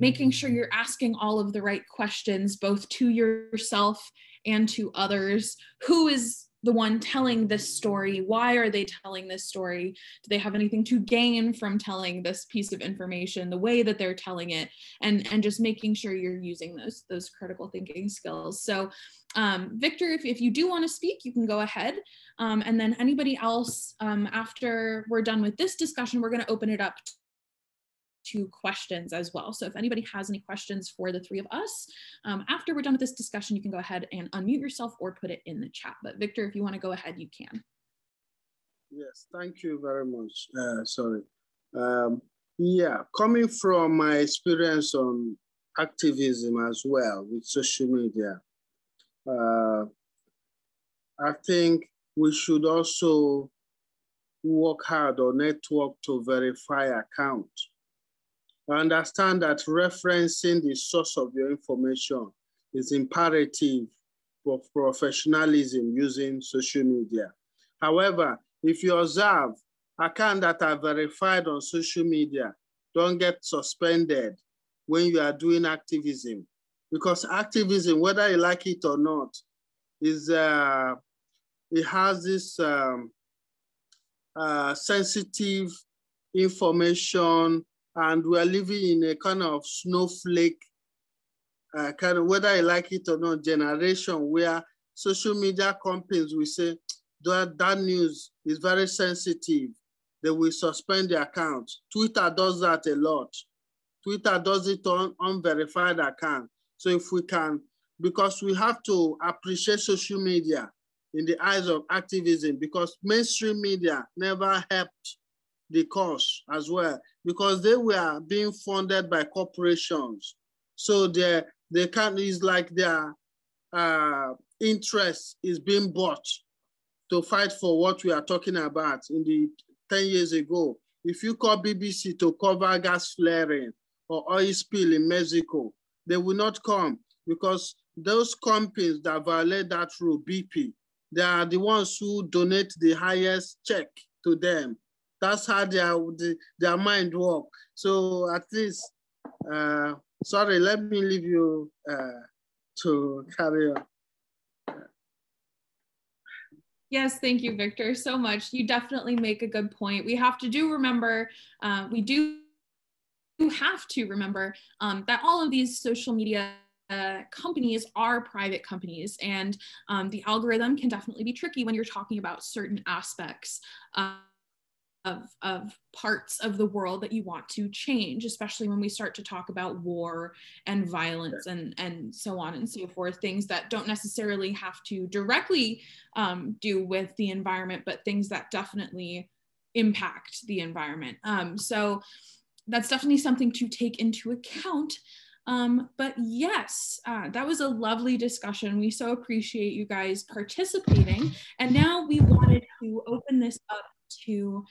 making sure you're asking all of the right questions, both to yourself and to others. Who is the one telling this story? Why are they telling this story? Do they have anything to gain from telling this piece of information, the way that they're telling it, and just making sure you're using those critical thinking skills. So Victor, if you do want to speak, you can go ahead. And then anybody else, after we're done with this discussion, we're going to open it up to questions as well. So if anybody has any questions for the three of us, after we're done with this discussion, you can go ahead and unmute yourself or put it in the chat. But Victor, if you want to go ahead, you can. Yes, thank you very much. Yeah, coming from my experience on activism as well with social media, I think we should also work hard on network to verify account. I understand that referencing the source of your information is imperative for professionalism using social media. However, if you observe, accounts that are verified on social media don't get suspended when you are doing activism, because activism, whether you like it or not, is it has this sensitive information, and we're living in a kind of snowflake, kind of, whether you like it or not, generation where social media companies will say that news is very sensitive. They will suspend the account. Twitter does that a lot. Twitter does it on unverified account. So if we can, because we have to appreciate social media in the eyes of activism, because mainstream media never helped the cause as well, because they were being funded by corporations. So they can't, it's like their interest is being bought to fight for what we are talking about in the 10 years ago. If you call BBC to cover gas flaring or oil spill in Mexico, they will not come, because those companies that violate that rule, BP, they are the ones who donate the highest check to them. That's how their mind works. So at least, sorry, let me leave you to carry on. Yes, thank you, Victor, so much. You definitely make a good point. We have to remember, that all of these social media companies are private companies, and the algorithm can definitely be tricky when you're talking about certain aspects of parts of the world that you want to change, especially when we start to talk about war and violence and so on and so forth, things that don't necessarily have to directly do with the environment, but things that definitely impact the environment. So that's definitely something to take into account. But yes, that was a lovely discussion. We so appreciate you guys participating. And now we wanted to open this up to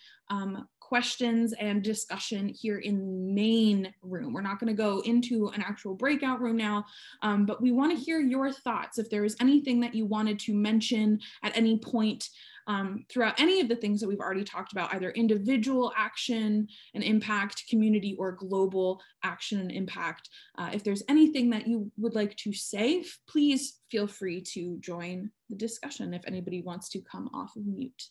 questions and discussion here in the main room. We're not going to go into an actual breakout room now, but we want to hear your thoughts. If there is anything that you wanted to mention at any point throughout any of the things that we've already talked about, either individual action and impact, community, or global action and impact. If there's anything that you would like to say, please feel free to join the discussion if anybody wants to come off of mute.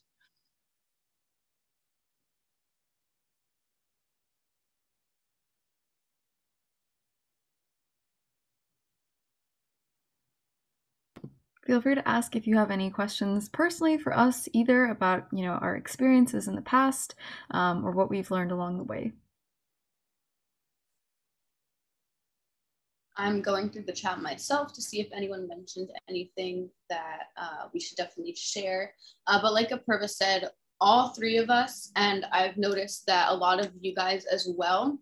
Feel free to ask if you have any questions personally for us, either about, our experiences in the past or what we've learned along the way. I'm going through the chat myself to see if anyone mentioned anything that we should definitely share. But like Apurva said, all three of us, and I've noticed that a lot of you guys as well,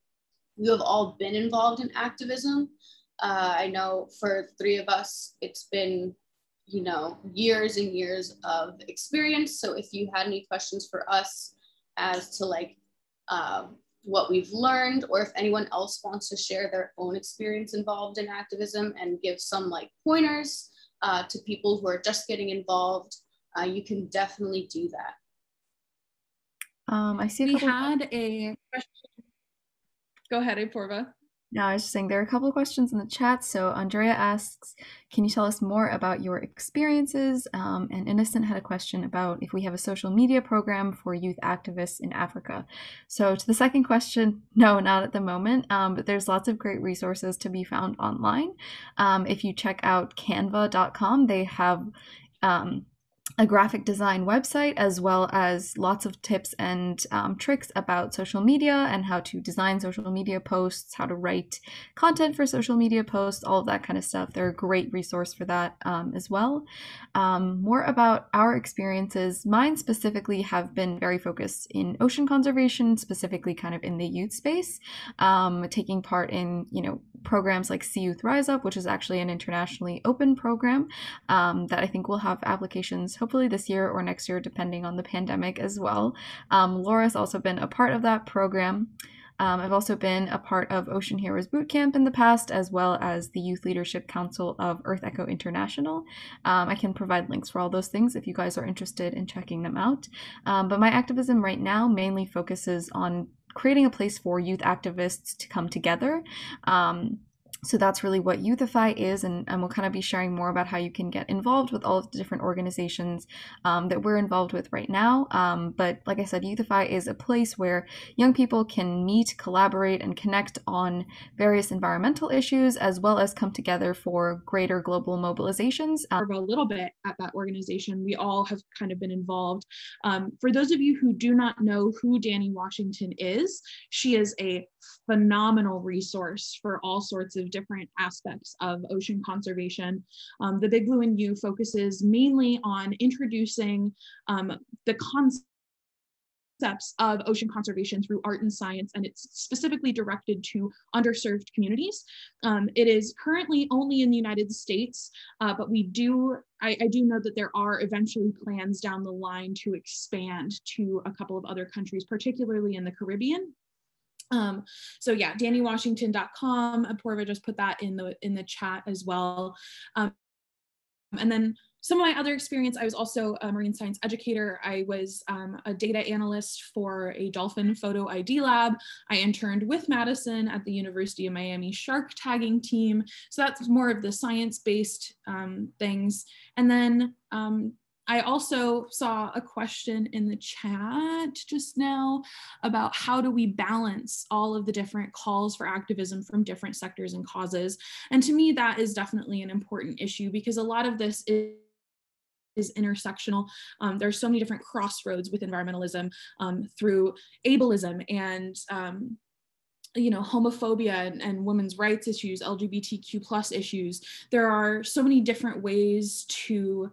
you have all been involved in activism. I know for the three of us, it's been years and years of experience. So if you had any questions for us as to what we've learned, or if anyone else wants to share their own experience involved in activism and give some pointers to people who are just getting involved, you can definitely do that. I see we had a question. Go ahead, Apurva. No, I was just saying there are a couple of questions in the chat. So Andrea asks, can you tell us more about your experiences? And Innocent had a question about if we have a social media program for youth activists in Africa. So to the second question, no, not at the moment, but there's lots of great resources to be found online. If you check out canva.com, they have a graphic design website, as well as lots of tips and tricks about social media and how to design social media posts, how to write content for social media posts, all of that kind of stuff. They're a great resource for that as well. More about our experiences. Mine specifically have been very focused in ocean conservation, specifically kind of in the youth space, taking part in, programs like Sea Youth Rise Up, which is actually an internationally open program that I think will have applications hopefully this year or next year, depending on the pandemic as well. Laura's also been a part of that program. I've also been a part of Ocean Heroes Bootcamp in the past, as well as the Youth Leadership Council of Earth Echo International. I can provide links for all those things if you guys are interested in checking them out. But my activism right now mainly focuses on creating a place for youth activists to come together. So that's really what Youthify is, and we'll kind of be sharing more about how you can get involved with all of the different organizations that we're involved with right now. But like I said, Youthify is a place where young people can meet, collaborate, and connect on various environmental issues, as well as come together for greater global mobilizations. A little bit at that organization. We all have kind of been involved. For those of you who do not know who Danny Washington is, she is a phenomenal resource for all sorts of different aspects of ocean conservation. The Big Blue and You focuses mainly on introducing the concepts of ocean conservation through art and science, and it's specifically directed to underserved communities. It is currently only in the United States, but I do know that there are eventually plans down the line to expand to a couple of other countries, particularly in the Caribbean. So yeah, DannyWashington.com. Apurva just put that in the chat as well. And then some of my other experience, I was also a marine science educator. I was a data analyst for a dolphin photo ID lab. I interned with Madison at the University of Miami shark tagging team. So that's more of the science-based things. And then I also saw a question in the chat just now about how do we balance all of the different calls for activism from different sectors and causes. And to me, that is definitely an important issue, because a lot of this is intersectional. There's so many different crossroads with environmentalism through ableism and homophobia and women's rights issues, LGBTQ+ issues. There are so many different ways to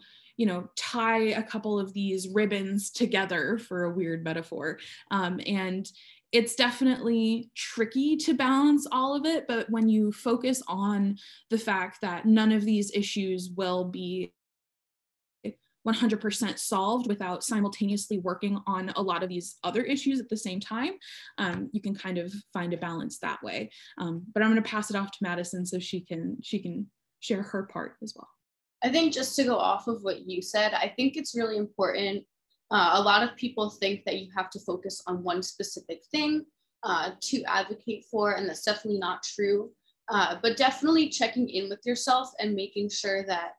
tie a couple of these ribbons together, for a weird metaphor. And it's definitely tricky to balance all of it, but when you focus on the fact that none of these issues will be 100% solved without simultaneously working on a lot of these other issues at the same time, you can kind of find a balance that way. But I'm going to pass it off to Madison so she can share her part as well. I think just to go off of what you said, I think it's really important. A lot of people think that you have to focus on one specific thing to advocate for, and that's definitely not true. But definitely checking in with yourself and making sure that,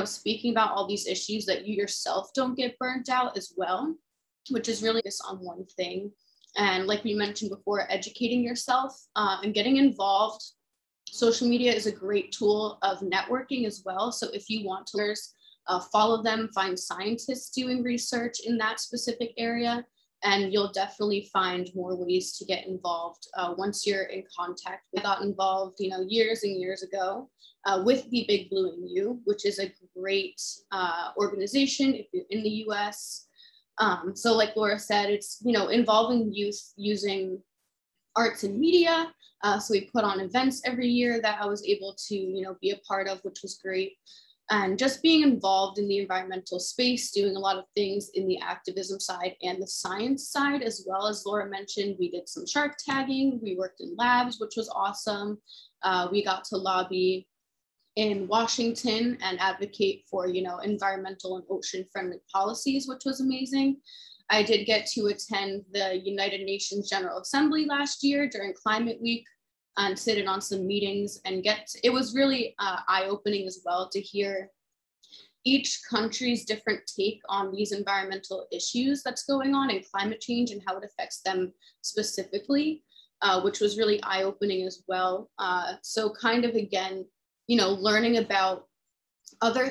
speaking about all these issues, that you yourself don't get burnt out as well, which is really just on one thing. And like we mentioned before, educating yourself and getting involved. Social media is a great tool of networking as well. So if you want to follow them, find scientists doing research in that specific area, and you'll definitely find more ways to get involved once you're in contact. We got involved, years and years ago with the Big Blue and You, which is a great organization if you're in the US. So like Laura said, it's, involving youth using arts and media. So we put on events every year that I was able to, be a part of, which was great. And just being involved in the environmental space, doing a lot of things in the activism side and the science side, as well. As Laura mentioned, we did some shark tagging, we worked in labs, which was awesome. We got to lobby in Washington and advocate for, environmental and ocean friendly policies, which was amazing. I did get to attend the United Nations General Assembly last year during Climate Week and sit in on some meetings and it was really eye-opening as well to hear each country's different take on these environmental issues that's going on and climate change and how it affects them specifically, which was really eye-opening as well. So kind of, again, you know, learning about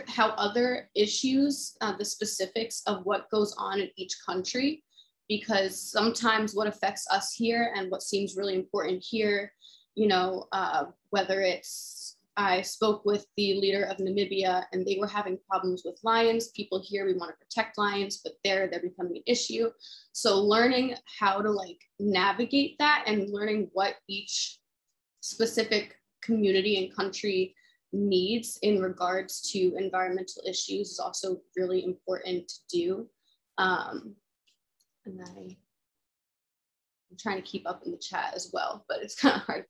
how other issues, the specifics of what goes on in each country, because sometimes what affects us here and what seems really important here, you know, whether it's, I spoke with the leader of Namibia and they were having problems with lions. People here, we want to protect lions, but they're becoming an issue. So learning how to like navigate that and learning what each specific community and country needs in regards to environmental issues is also really important to do. And I'm trying to keep up in the chat as well, but it's kind of hard.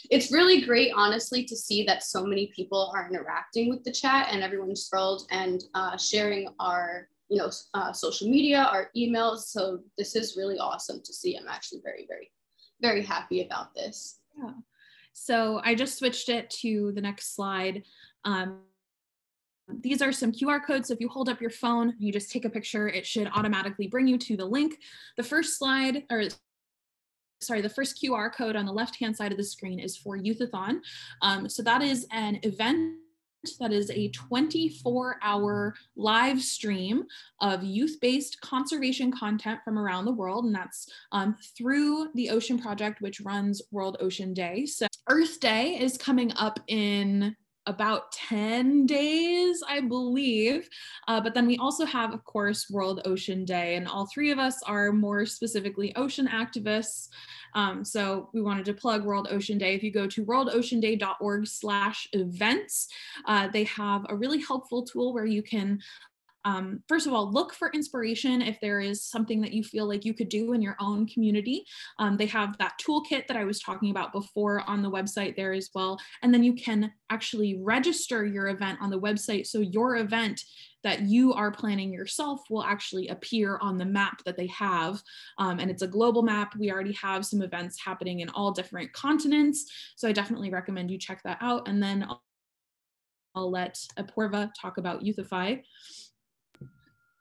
It's really great, honestly, to see that so many people are interacting with the chat and everyone's thrilled and sharing our, you know, social media, our emails. So this is really awesome to see. I'm actually very, very, very happy about this. Yeah. So I just switched it to the next slide. These are some QR codes. So if you hold up your phone, you just take a picture, it should automatically bring you to the link. The first slide, or sorry, the first QR code on the left-hand side of the screen is for Youth-a-thon. So that is an event that is a 24-hour live stream of youth-based conservation content from around the world, and that's through the Ocean Project, which runs World Ocean Day. So Earth Day is coming up in about 10 days, I believe. But then we also have, of course, World Ocean Day, and all three of us are more specifically ocean activists. So we wanted to plug World Ocean Day. If you go to worldoceanday.org/events, they have a really helpful tool where you can first of all, look for inspiration if there is something that you feel like you could do in your own community. They have that toolkit that I was talking about before on the website there as well. And then you can actually register your event on the website. So your event that you are planning yourself will actually appear on the map that they have. And it's a global map. We already have some events happening in all different continents. So I definitely recommend you check that out. And then I'll let Apurva talk about Youthify.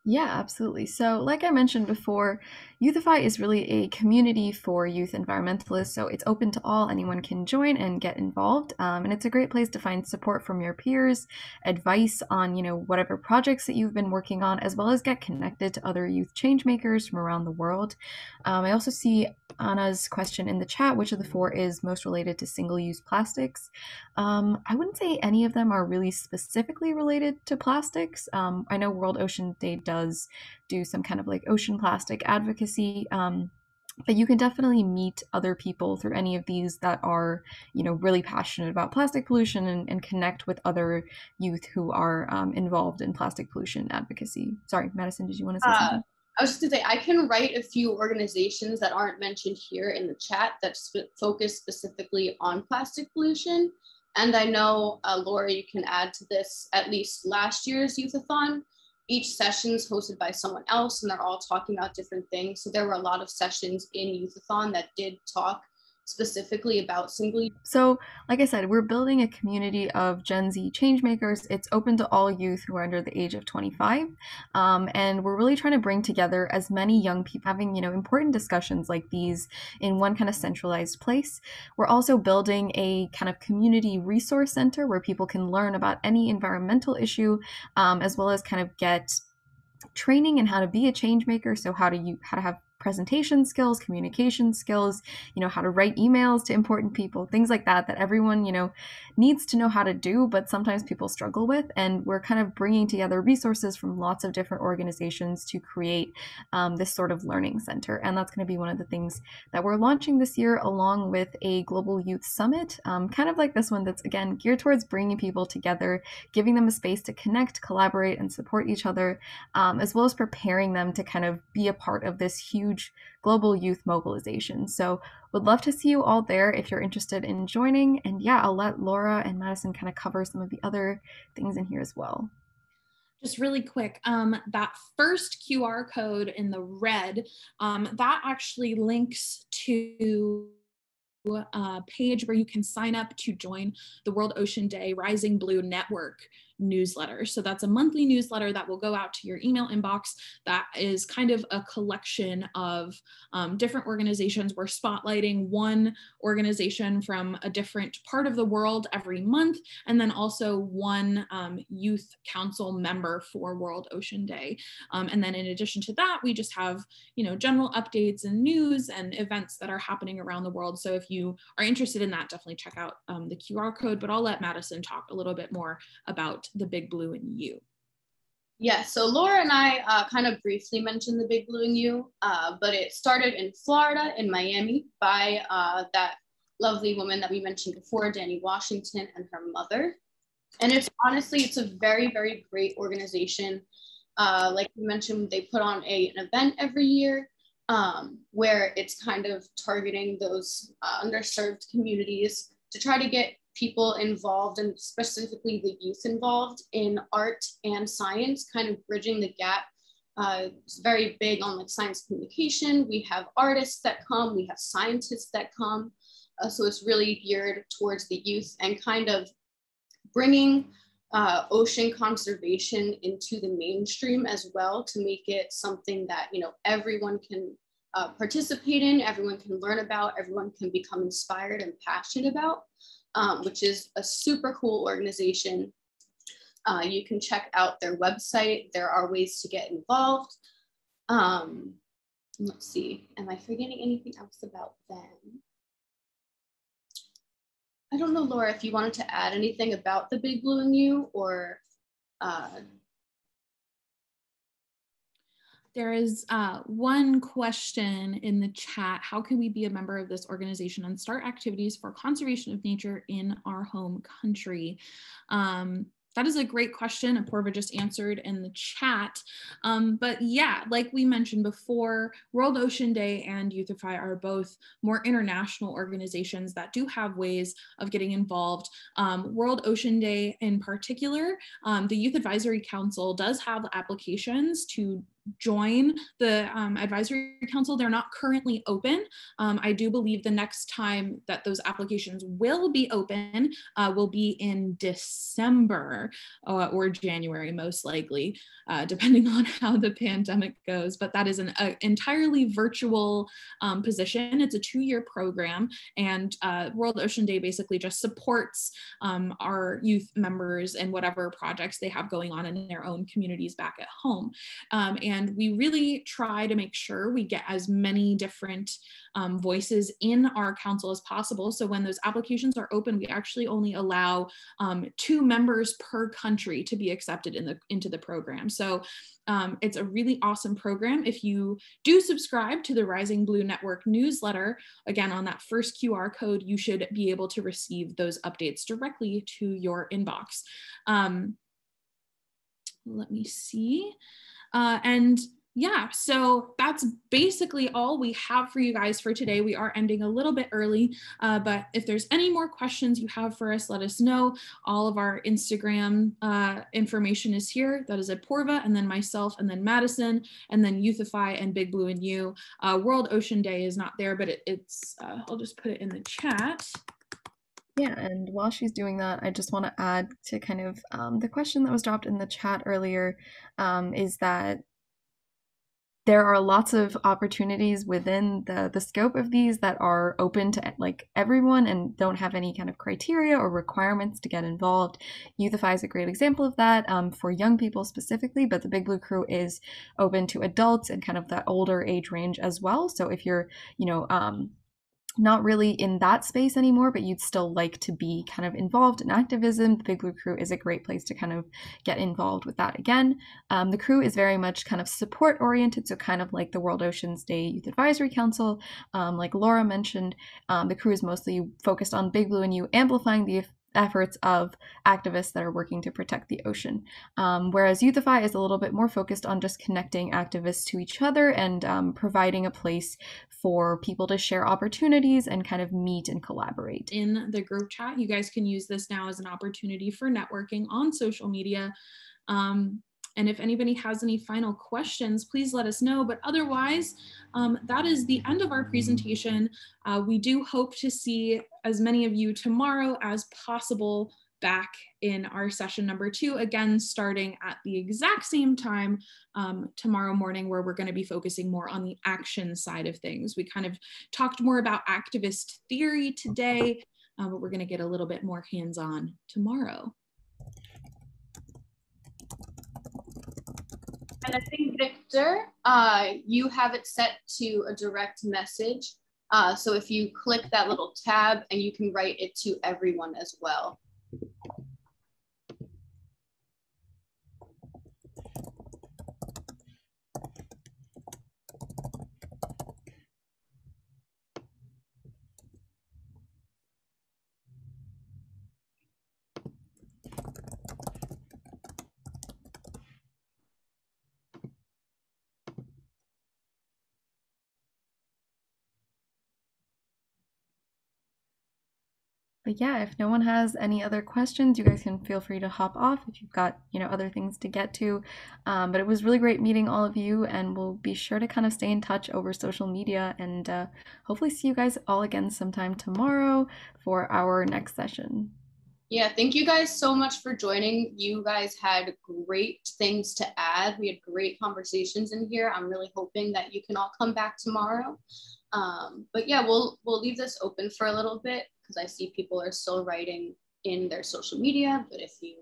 Yeah, absolutely. So like I mentioned before, Youthify is really a community for youth environmentalists, so it's open to all. Anyone can join and get involved, and it's a great place to find support from your peers, advice on, you know, whatever projects that you've been working on, as well as get connected to other youth changemakers from around the world. I also see Anna's question in the chat, which of the four is most related to single-use plastics? I wouldn't say any of them are really specifically related to plastics. I know World Ocean Day does do some kind of like ocean plastic advocacy, but you can definitely meet other people through any of these that are, you know, really passionate about plastic pollution and connect with other youth who are involved in plastic pollution advocacy. Sorry, Madison, did you want to say something? I was just gonna say, I can write a few organizations that aren't mentioned here in the chat that focus specifically on plastic pollution. And I know, Laura, you can add to this, at least last year's Youth-a-thon, each session is hosted by someone else and they're all talking about different things. So there were a lot of sessions in Youth-a-thon that did talk specifically about single-use. So, like I said, we're building a community of Gen Z changemakers. It's open to all youth who are under the age of 25. And we're really trying to bring together as many young people having, you know, important discussions like these in one kind of centralized place. We're also building a kind of community resource center where people can learn about any environmental issue, as well as kind of get training in how to be a change maker. So how to have presentation skills, communication skills, you know, how to write emails to important people, things like that everyone, you know, needs to know how to do, but sometimes people struggle with. And we're kind of bringing together resources from lots of different organizations to create this sort of learning center. And that's going to be one of the things that we're launching this year, along with a global youth summit, kind of like this one, that's again geared towards bringing people together, giving them a space to connect, collaborate, and support each other, as well as preparing them to kind of be a part of this huge global youth mobilization. So would love to see you all there if you're interested in joining. And yeah, I'll let Laura and Madison kind of cover some of the other things in here as well. Just really quick, that first QR code in the red, that actually links to a page where you can sign up to join the World Ocean Day Rising Blue Network newsletter. So that's a monthly newsletter that will go out to your email inbox. That is kind of a collection of different organizations. We're spotlighting one organization from a different part of the world every month, and then also one youth council member for World Ocean Day. And then in addition to that, we just have, general updates and news and events that are happening around the world. So if you are interested in that, definitely check out the QR code, but I'll let Madison talk a little bit more about the Big Blue and You. Yeah, so Laura and I kind of briefly mentioned the Big Blue and You, but it started in Florida, in Miami, by that lovely woman that we mentioned before, Danny Washington, and her mother. And it's a very, very great organization. Like we mentioned, they put on an event every year where it's kind of targeting those underserved communities to try to get people involved, and specifically the youth involved in art and science, kind of bridging the gap. It's very big on like science communication. We have artists that come, we have scientists that come. So it's really geared towards the youth and kind of bringing ocean conservation into the mainstream as well, to make it something that, everyone can participate in, everyone can learn about, everyone can become inspired and passionate about. Which is a super cool organization. You can check out their website. There are ways to get involved. Let's see, am I forgetting anything else about them? I don't know, Laura, if you wanted to add anything about the Big Blue and You, or There is one question in the chat. How can we be a member of this organization and start activities for conservation of nature in our home country? That is a great question. Apurva just answered in the chat. But yeah, like we mentioned before, World Ocean Day and Youthify are both more international organizations that do have ways of getting involved. World Ocean Day in particular, the Youth Advisory Council does have applications to join the advisory council. They're not currently open. I do believe the next time that those applications will be open will be in December or January, most likely, depending on how the pandemic goes. But that is an entirely virtual position. It's a 2-year program, and World Ocean Day basically just supports our youth members and whatever projects they have going on in their own communities back at home. And we really try to make sure we get as many different voices in our council as possible. So when those applications are open, we actually only allow 2 members per country to be accepted into the program. So it's a really awesome program. If you do subscribe to the Rising Blue Network newsletter, again, on that first QR code, you should be able to receive those updates directly to your inbox. Let me see. And yeah, so that's basically all we have for you guys for today. We are ending a little bit early, but if there's any more questions you have for us, let us know. All of our Instagram information is here. That is Apurva, and then myself, and then Madison, and then Youthify and Big Blue and You. World Ocean Day is not there, but it's, I'll just put it in the chat. Yeah, and while she's doing that, I just want to add to kind of the question that was dropped in the chat earlier, is that there are lots of opportunities within the scope of these that are open to like everyone and don't have any kind of criteria or requirements to get involved. Youthify is a great example of that for young people specifically, but the Big Blue Crew is open to adults and kind of that older age range as well. So if you're, not really in that space anymore, but you'd still like to be kind of involved in activism, the Big Blue Crew is a great place to kind of get involved with that again. The crew is very much kind of support oriented, so kind of like the World Oceans Day Youth Advisory Council, like Laura mentioned. The crew is mostly focused on Big Blue and You, amplifying the efforts of activists that are working to protect the ocean. Whereas Youthify is a little bit more focused on just connecting activists to each other and providing a place for people to share opportunities and kind of meet and collaborate. In the group chat, you guys can use this now as an opportunity for networking on social media. And if anybody has any final questions, please let us know. But otherwise, that is the end of our presentation. We do hope to see as many of you tomorrow as possible back in our session number 2, again, starting at the exact same time tomorrow morning, where we're going to be focusing more on the action side of things. We kind of talked more about activist theory today, but we're going to get a little bit more hands-on tomorrow. And I think, Victor, you have it set to a direct message. So if you click that little tab, and you can write it to everyone as well. But yeah, if no one has any other questions, you guys can feel free to hop off if you've got, other things to get to. But it was really great meeting all of you, and we'll be sure to kind of stay in touch over social media, and hopefully see you guys all again sometime tomorrow for our next session. Yeah, thank you guys so much for joining. You guys had great things to add. We had great conversations in here. I'm really hoping that you can all come back tomorrow. But yeah, we'll leave this open for a little bit, because I see people are still writing in their social media. But if you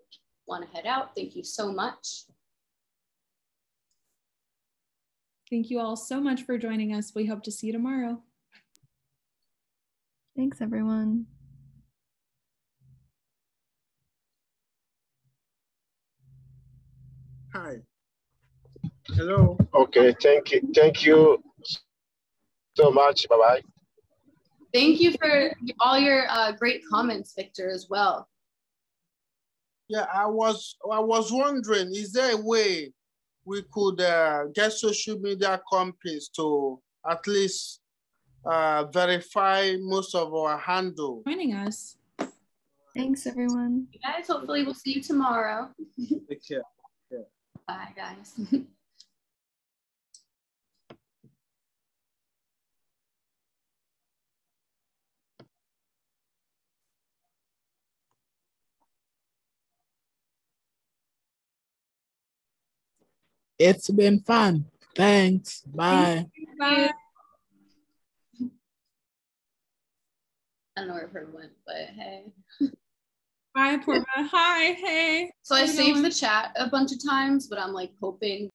want to head out, thank you so much. Thank you all so much for joining us. We hope to see you tomorrow. Thanks, everyone. Hi. Hello. Okay, thank you so much. Bye-bye. Thank you for all your great comments, Victor, as well. Yeah, I was wondering, is there a way we could get social media companies to at least verify most of our handle? Joining us. Thanks, everyone. You guys, hopefully we'll see you tomorrow. Take care. Yeah. Bye, guys. It's been fun. Thanks. Bye. Bye. I don't know where her went, but hey. Bye, Porva. Hi, hey. So I saved the chat a bunch of times, but I'm like hoping